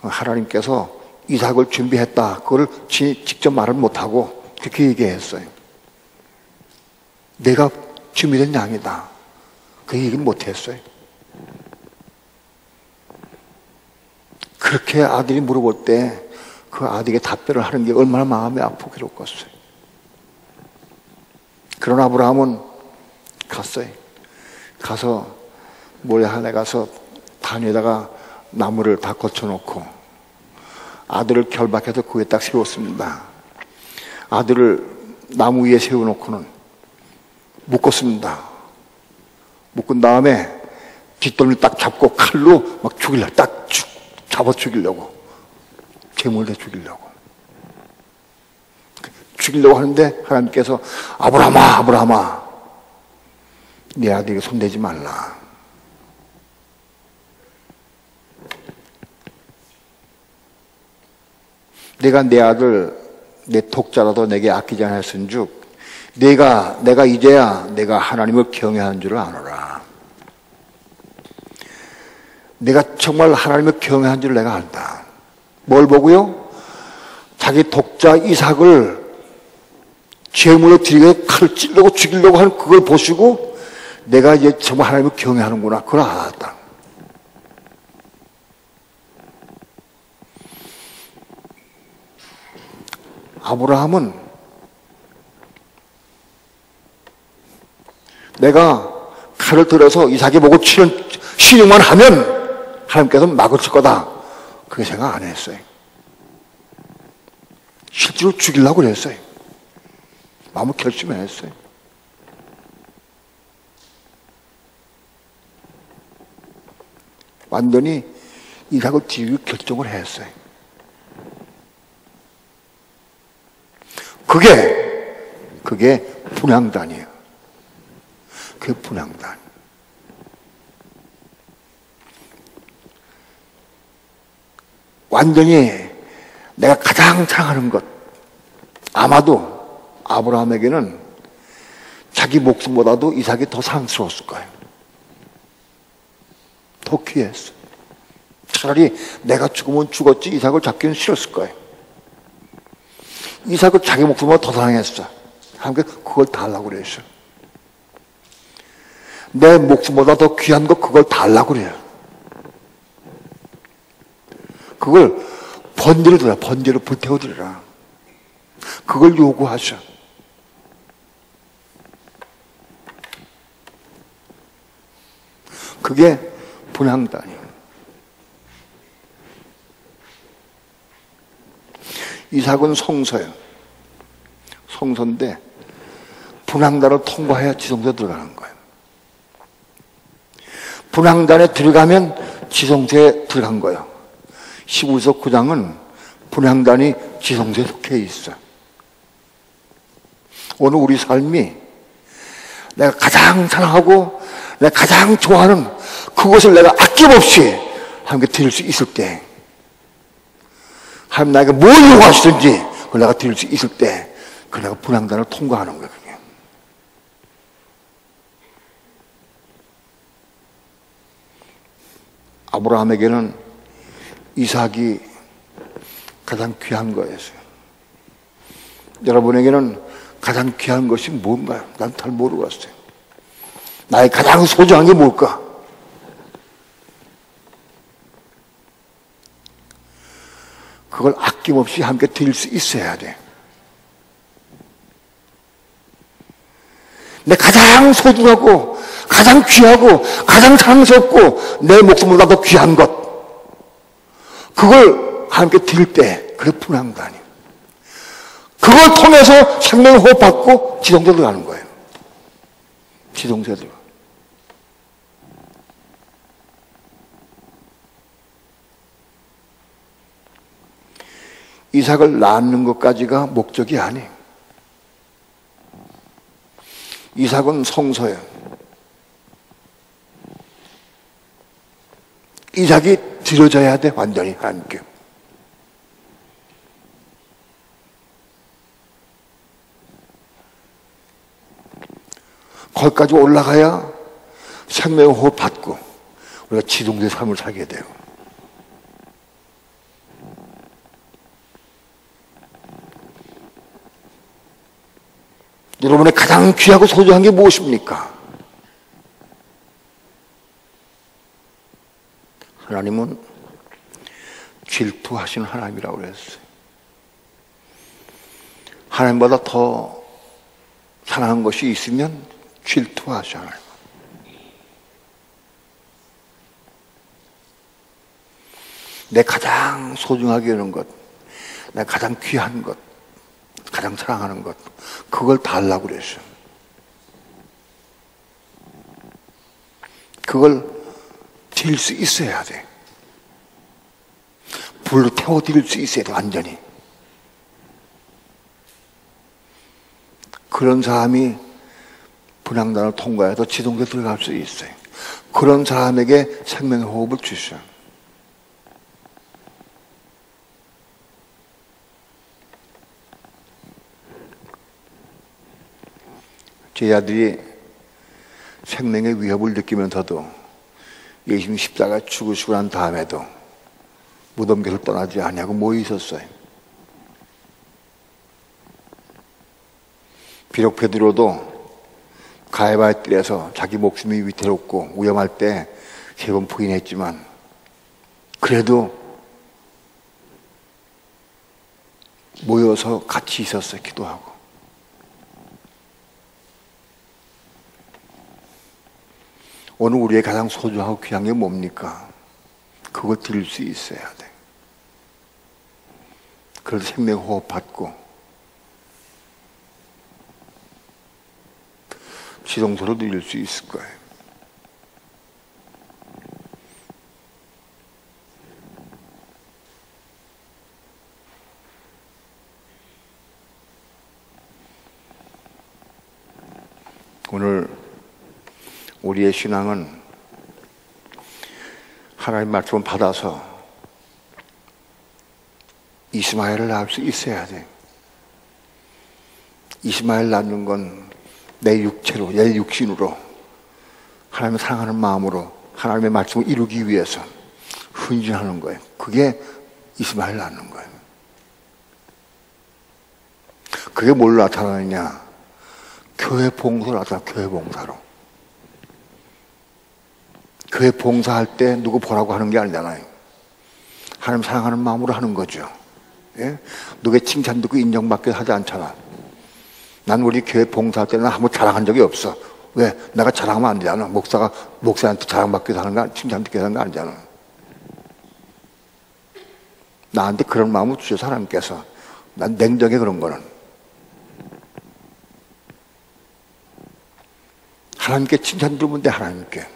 하나님께서 이삭을 준비했다. 그걸 직접 말을 못하고 그렇게 얘기했어요. 내가 준비된 양이다. 그 얘기는 못했어요. 그렇게 아들이 물어볼 때 그 아들에게 답변을 하는 게 얼마나 마음이 아프고 괴롭겠어요. 그러나 아브라함은 갔어요. 가서 모래산에 가서 단 위에다가 나무를 다 거쳐놓고 아들을 결박해서 그 위에 딱 세웠습니다. 아들을 나무 위에 세워놓고는 묶었습니다. 묶은 다음에 뒷덜미 딱 잡고 칼로 막 죽이려고, 딱 잡아 죽이려고. 제물을 내 죽이려고. 죽이려고 하는데 하나님께서 아브라함아, 아브라함아, 네 아들에게 손대지 말라. 내가 내 아들, 내 독자라도 내게 아끼지 않았은즉 내가 이제야 내가 하나님을 경외하는 줄을 아노라. 내가 정말 하나님을 경외하는 줄을 내가 안다. 뭘 보고요? 자기 독자 이삭을 제물로 드리고 칼을 찔려고 죽이려고 하는 그걸 보시고 내가 이제 정말 하나님을 경외하는구나. 그걸 알았다. 아브라함은 내가 칼을 들어서 이삭이 보고 신용만 하면 하나님께서 막을 칠 거다. 그렇게 생각 안 했어요. 실제로 죽이려고 그랬어요. 마음을 결심했어요. 완전히 이삭을 죽이기로 결정을 했어요. 그게 분향단이에요. 그게 분향단. 완전히 내가 가장 사랑하는 것, 아마도 아브라함에게는 자기 목숨보다도 이삭이 더 사랑스러웠을 거예요. 더 귀했어. 차라리 내가 죽으면 죽었지 이삭을 잡기는 싫었을 거예요. 이삭을 자기 목숨보다 더 사랑했어. 하나님께서 그걸 달라고 그랬어. 내 목숨보다 더 귀한 거 그걸 달라고 그래요. 그걸 번제로 드려라. 번제로 불태워 드려라. 그걸 요구하셔. 그게 분향단이에요. 이삭은 성서예요. 성서인데 분향단을 통과해야 지성소에 들어가는 거예요. 분향단에 들어가면 지성소에 들어간 거예요. 15서 9장은 분향단이 지성소에 속해 있어. 오늘 우리 삶이 내가 가장 사랑하고 내가 가장 좋아하는 그것을 내가 아낌없이 하나님께 드릴 수 있을 때, 하나님 나에게 뭘 요구하시든지 그걸 내가 드릴 수 있을 때, 그걸 내가 분향단을 통과하는 거예요. 그게. 아브라함에게는 이삭이 가장 귀한 거였어요. 여러분에게는 가장 귀한 것이 뭔가요? 난 잘 모르겠어요. 나의 가장 소중한 게 뭘까? 그걸 아낌없이 함께 드릴 수 있어야 돼. 내 가장 소중하고 가장 귀하고 가장 사랑스럽고 내 목숨보다 더 귀한 것, 그걸 함께 드릴 때 그게 분향단이에요. 그걸 통해서 생명의 호흡 받고 지성소에 들어가는 거예요. 지성소에 들어가. 이삭을 낳는 것까지가 목적이 아니에요. 이삭은 성소예요. 이삭이 드려져야 돼, 완전히 하나님께. 거기까지 올라가야 생명의 호흡 받고 우리가 지성소의 삶을 살게 돼요. 여러분의 가장 귀하고 소중한 게 무엇입니까? 하나님은 질투하시는 하나님이라고 그랬어요. 하나님보다 더 사랑하는 것이 있으면 질투하셔. 하나님. 내 가장 소중하게 여는 것, 내 가장 귀한 것, 가장 사랑하는 것, 그걸 달라고 그랬어요. 그걸 드릴 수 있어야 돼. 불로 태워 드릴 수 있어야 돼, 완전히. 그런 사람이 분향단을 통과해서 지성소에 들어갈 수 있어요. 그런 사람에게 생명의 호흡을 주셔. 제 아들이 생명의 위협을 느끼면서도 예수님 십자가에 죽으시고 난 다음에도 무덤교를 떠나지 않냐고 모여 있었어요. 비록 베드로도 가해바의 뜰에서 자기 목숨이 위태롭고 위험할 때 3번 부인했지만, 그래도 모여서 같이 있었어요. 기도하고. 오늘 우리의 가장 소중하고 귀한 게 뭡니까? 그걸 드릴 수 있어야 돼. 그래서 생명호흡 받고 지동소로 누릴 수 있을 거예요. 오늘 우리의 신앙은 하나님 말씀을 받아서 이스마엘을 낳을 수 있어야 돼. 이스마엘 낳는 건 내 육체로, 내 육신으로 하나님을 사랑하는 마음으로 하나님의 말씀을 이루기 위해서 헌신하는 거예요. 그게 이스마엘 낳는 거예요. 그게 뭘로 나타나느냐? 교회 봉사로 나타나. 교회 봉사로. 교회 봉사할 때 누구 보라고 하는 게 아니잖아요. 하나님 사랑하는 마음으로 하는 거죠. 예? 누구의 칭찬 듣고 인정받게 하지 않잖아. 난 우리 교회 봉사할 때는 한번 자랑한 적이 없어. 왜? 내가 자랑하면 안 되잖아. 목사한테 자랑받기도 하는 거, 칭찬 듣게 하는 거 아니잖아. 나한테 그런 마음을 주셔서 하나님께서. 난 냉정해, 그런 거는. 하나님께 칭찬 들으면 돼, 하나님께.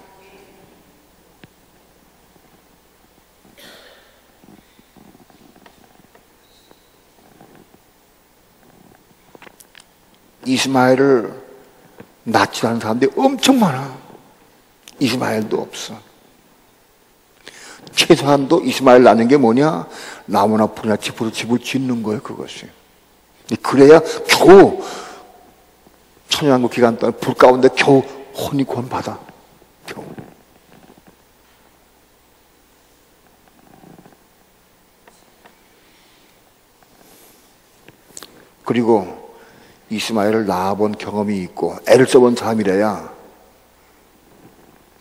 이스마엘을 낳지 않은 사람들이 엄청 많아. 이스마엘도 없어. 최소한도 이스마엘 낳는 게 뭐냐? 나무나 풀이나 집으로 집을 짓는 거예요, 그것이. 그래야 겨우 천연한국 기간 동안 불 가운데 겨우 혼이 구원받아. 겨우. 그리고 이스마엘을 낳아본 경험이 있고 애를 써본 사람이래야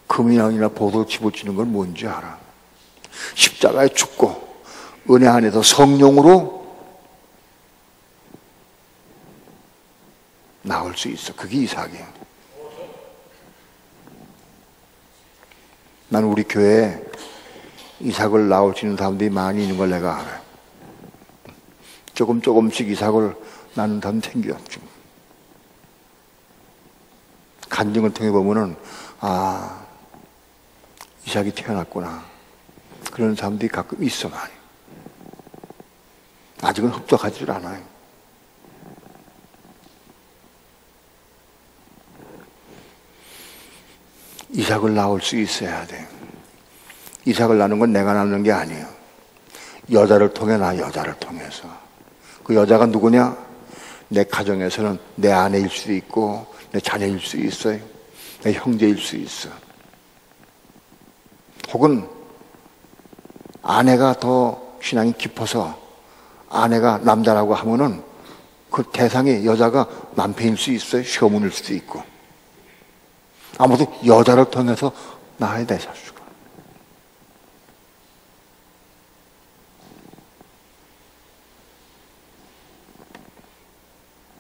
금이나 보도 집어치는 건 뭔지 알아. 십자가에 죽고 은혜 안에서 성령으로 나올 수 있어. 그게 이삭이야. 난 우리 교회에 이삭을 낳을 수 있는 사람들이 많이 있는 걸 내가 알아요. 조금씩 이삭을 낳는 사람 생겼죠. 간증을 통해 보면은, 아, 이삭이 태어났구나. 그런 사람들이 가끔 있어, 많이. 아직은 흡족하지 않아요. 이삭을 낳을 수 있어야 돼. 이삭을 낳는 건 내가 낳는 게 아니에요. 여자를 통해 여자를 통해서. 그 여자가 누구냐? 내 가정에서는 내 아내일 수도 있고 내 자녀일 수 있어요. 내 형제일 수 있어. 혹은 아내가 더 신앙이 깊어서 아내가 남자라고 하면은 그 대상이 여자가 남편일 수 있어요. 시어머니일 수도 있고. 아무튼 여자를 통해서 낳아야 돼, 자식을.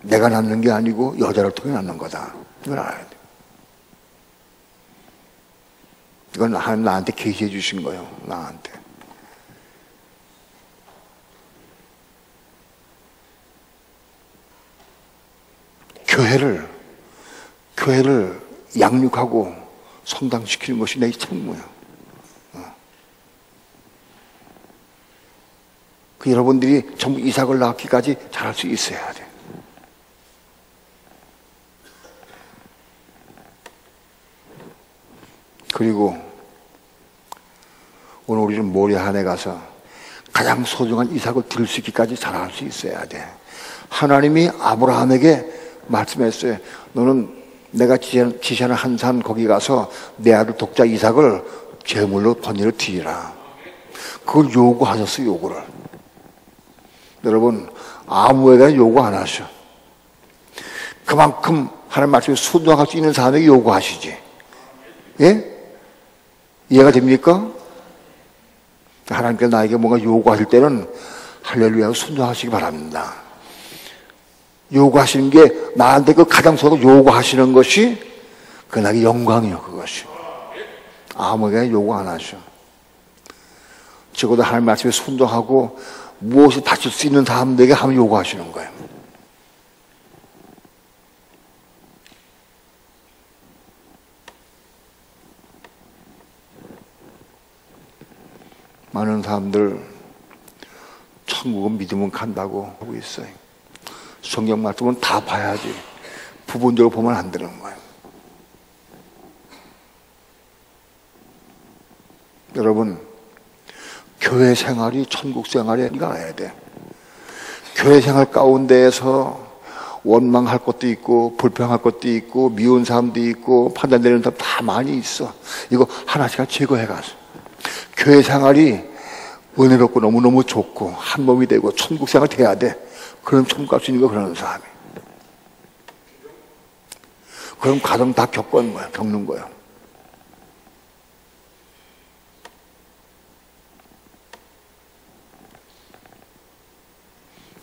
내가 낳는 게 아니고 여자를 통해 낳는 거다. 이걸 알아야 돼. 이건 하나님 나한테 계시해 주신 거예요. 나한테. 교회를 양육하고 성장시키는 것이 내 책무야. 그 여러분들이 전부 이삭을 낳기까지 잘할 수 있어야 돼. 그리고 오늘 우리는 모리한에 가서 가장 소중한 이삭을 드릴 수 있기까지 잘할 수 있어야 돼. 하나님이 아브라함에게 말씀했어요. 너는 내가 지시하는 한 산 거기 가서 내 아들 독자 이삭을 제물로 번제로 드리라. 그걸 요구하셨어요. 요구를. 여러분, 아무에게나 요구 안 하셔. 그만큼 하나님 말씀에 순종할 수 있는 사람에게 요구하시지. 예? 이해가 됩니까? 하나님께서 나에게 뭔가 요구하실 때는 할렐루야 순종하시기 바랍니다. 요구하시는 게 나한테 그 가장 서로 요구하시는 것이 그날의 영광이요. 그것이 아무에게 요구 안 하셔. 적어도 하나님 말씀에 순종하고 무엇을 바칠 수 있는 사람들에게 하면 요구하시는 거예요. 많은 사람들 천국은 믿으면 간다고 하고 있어요. 성경 말씀은 다 봐야지 부분적으로 보면 안 되는 거예요. 여러분, 교회 생활이 천국 생활이 알아야 돼. 교회 생활 가운데에서 원망할 것도 있고 불평할 것도 있고 미운 사람도 있고 판단되는 사람 다 많이 있어. 이거 하나씩 제거해가서 교회 생활이 은혜롭고 너무너무 좋고 한 몸이 되고 천국 생활 돼야 돼. 그럼 천국 갈 수 있는 거 그러는 사람이. 그럼 가정 다 겪는 거야. 겪는 거야.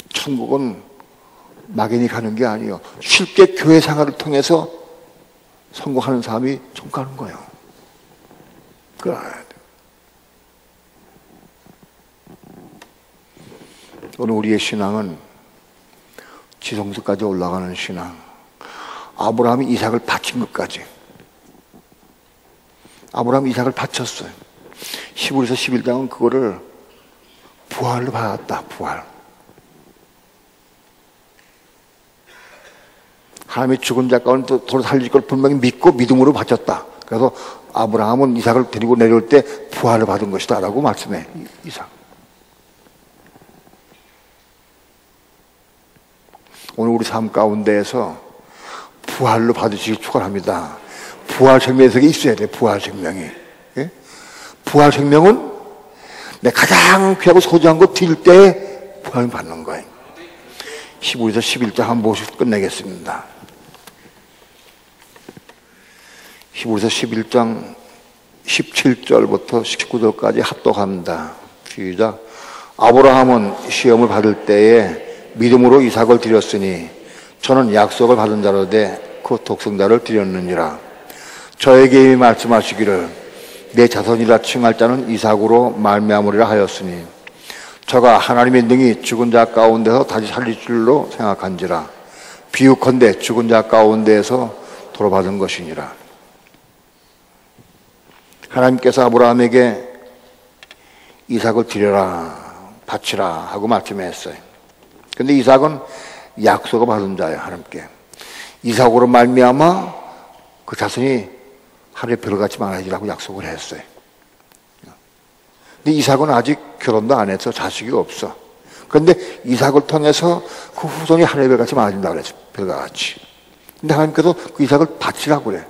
천국은 막연히 가는 게 아니에요. 쉽게 교회 생활을 통해서 성공하는 사람이 천국 가는 거예요. 그걸 알아야 돼. 오늘 우리의 신앙은 지성소까지 올라가는 신앙. 아브라함이 이삭을 바친 것까지. 아브라함이 이삭을 바쳤어요. 히브리서 11장은 그거를 부활로 받았다. 부활. 하나님의 죽은 자 가운데 돌아 살릴 걸 분명히 믿고 믿음으로 바쳤다. 그래서 아브라함은 이삭을 데리고 내려올 때 부활을 받은 것이다 라고 말씀해. 이삭. 오늘 우리 삶 가운데에서 부활로 받으시기 축원합니다. 부활 생명의 세계에 있어야 돼. 부활 생명이. 예? 부활 생명은 내 가장 귀하고 소중한 거 드릴 때 부활을 받는 거예요. 히브리서 11장 한번 보시고 끝내겠습니다. 히브리서 11장 17절부터 19절까지 합독합니다. 시작. 아브라함은 시험을 받을 때에 믿음으로 이삭을 드렸으니 저는 약속을 받은 자로 돼 그 독생자를 드렸느니라. 저에게 이미 말씀하시기를 내 자손이라 칭할 자는 이삭으로 말미암으리라 하였으니 저가 하나님의 능히 죽은 자 가운데서 다시 살릴 줄로 생각한지라. 비유컨대 죽은 자 가운데에서 돌아받은 것이니라. 하나님께서 아브라함에게 이삭을 드려라, 바치라 하고 말씀했어요. 근데 이삭은 약속을 받은 자예요. 하나님께 이삭으로 말미암아 그 자손이 하루에 별같이 많아지라고 약속을 했어요. 근데 이삭은 아직 결혼도 안 해서 자식이 없어. 그런데 이삭을 통해서 그 후손이 하루에 별같이 많아진다고 그랬어. 별같이. 근데 하나님께서 그 이삭을 바치라고 그래.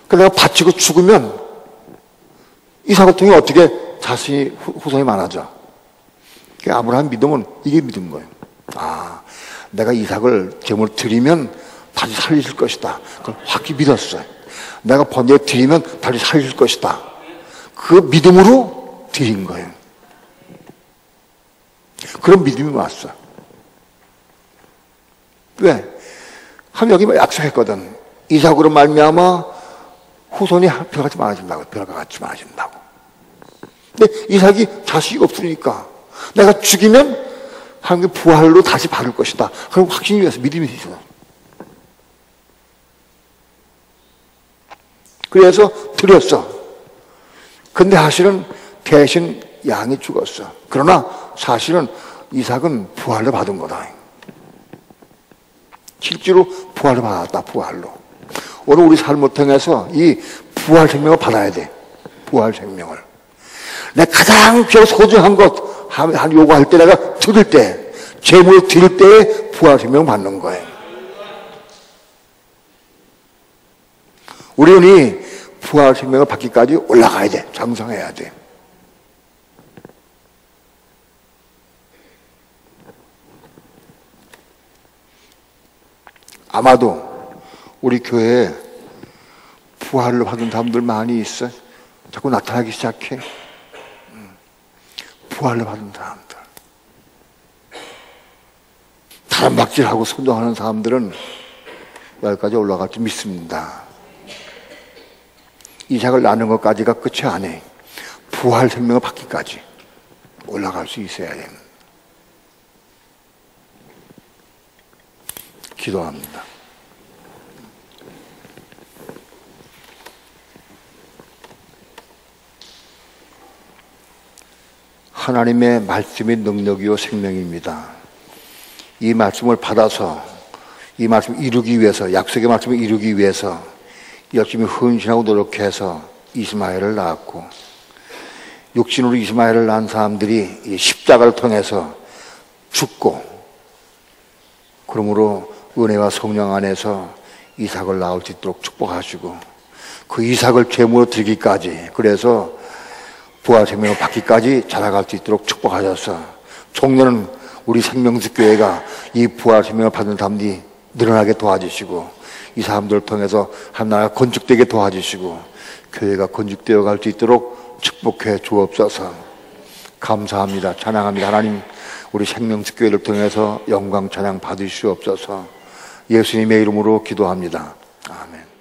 그래서 내가 바치고 죽으면 이삭을 통해 어떻게 자신이 후손이 많아져. 아브라함 믿음은 이게 믿은 거예요. 아, 내가 이삭을 제물로 드리면 다시 살릴 것이다. 그걸 확히 믿었어요. 내가 번제에 드리면 다시 살릴 것이다. 그 믿음으로 드린 거예요. 그런 믿음이 왔어. 왜? 하나님 여기 약속했거든. 이삭으로 말미암아 후손이 별같이 많아진다고. 별같이 많아진다고. 근데 이삭이 자식이 없으니까 내가 죽이면 하나님의 부활로 다시 받을 것이다. 그럼 확신이 돼서 믿음이 있어. 그래서 드렸어. 근데 사실은 대신 양이 죽었어. 그러나 사실은 이삭은 부활로 받은 거다. 실제로 부활을 받았다. 부활로. 오늘 우리 삶을 통해서 이 부활 생명을 받아야 돼. 부활 생명을. 내 가장 귀하고 소중한 것 한 요구할 때 내가 드릴 때 재물을 드릴 때에 부활 생명을 받는 거예요. 우리는 이 부활 생명을 받기까지 올라가야 돼. 장성해야 돼. 아마도 우리 교회에 부활을 받은 사람들 많이 있어. 자꾸 나타나기 시작해. 부활을 받은 사람들. 다람박질하고 선동하는 사람들은 여기까지 올라갈 줄 믿습니다. 이삭을 낳는 것까지가 끝이 아니에요. 부활 생명을 받기까지 올라갈 수 있어야 됩니다. 기도합니다. 하나님의 말씀이 능력이요 생명입니다. 이 말씀을 받아서 이 말씀을 이루기 위해서, 약속의 말씀을 이루기 위해서 열심히 헌신하고 노력해서 이스마엘을 낳았고, 육신으로 이스마엘을 낳은 사람들이 이 십자가를 통해서 죽고, 그러므로 은혜와 성령 안에서 이삭을 낳을 수 있도록 축복하시고, 그 이삭을 제물로 드리기까지, 그래서 부활 생명을 받기까지 자라갈 수 있도록 축복하셔서, 총년은 우리 생명수교회가 이 부활 생명을 받는 사람들이 늘어나게 도와주시고, 이 사람들을 통해서 하나가 건축되게 도와주시고, 교회가 건축되어 갈 수 있도록 축복해 주옵소서. 감사합니다. 찬양합니다. 하나님, 우리 생명수교회를 통해서 영광 찬양 받으시옵소서. 예수님의 이름으로 기도합니다. 아멘.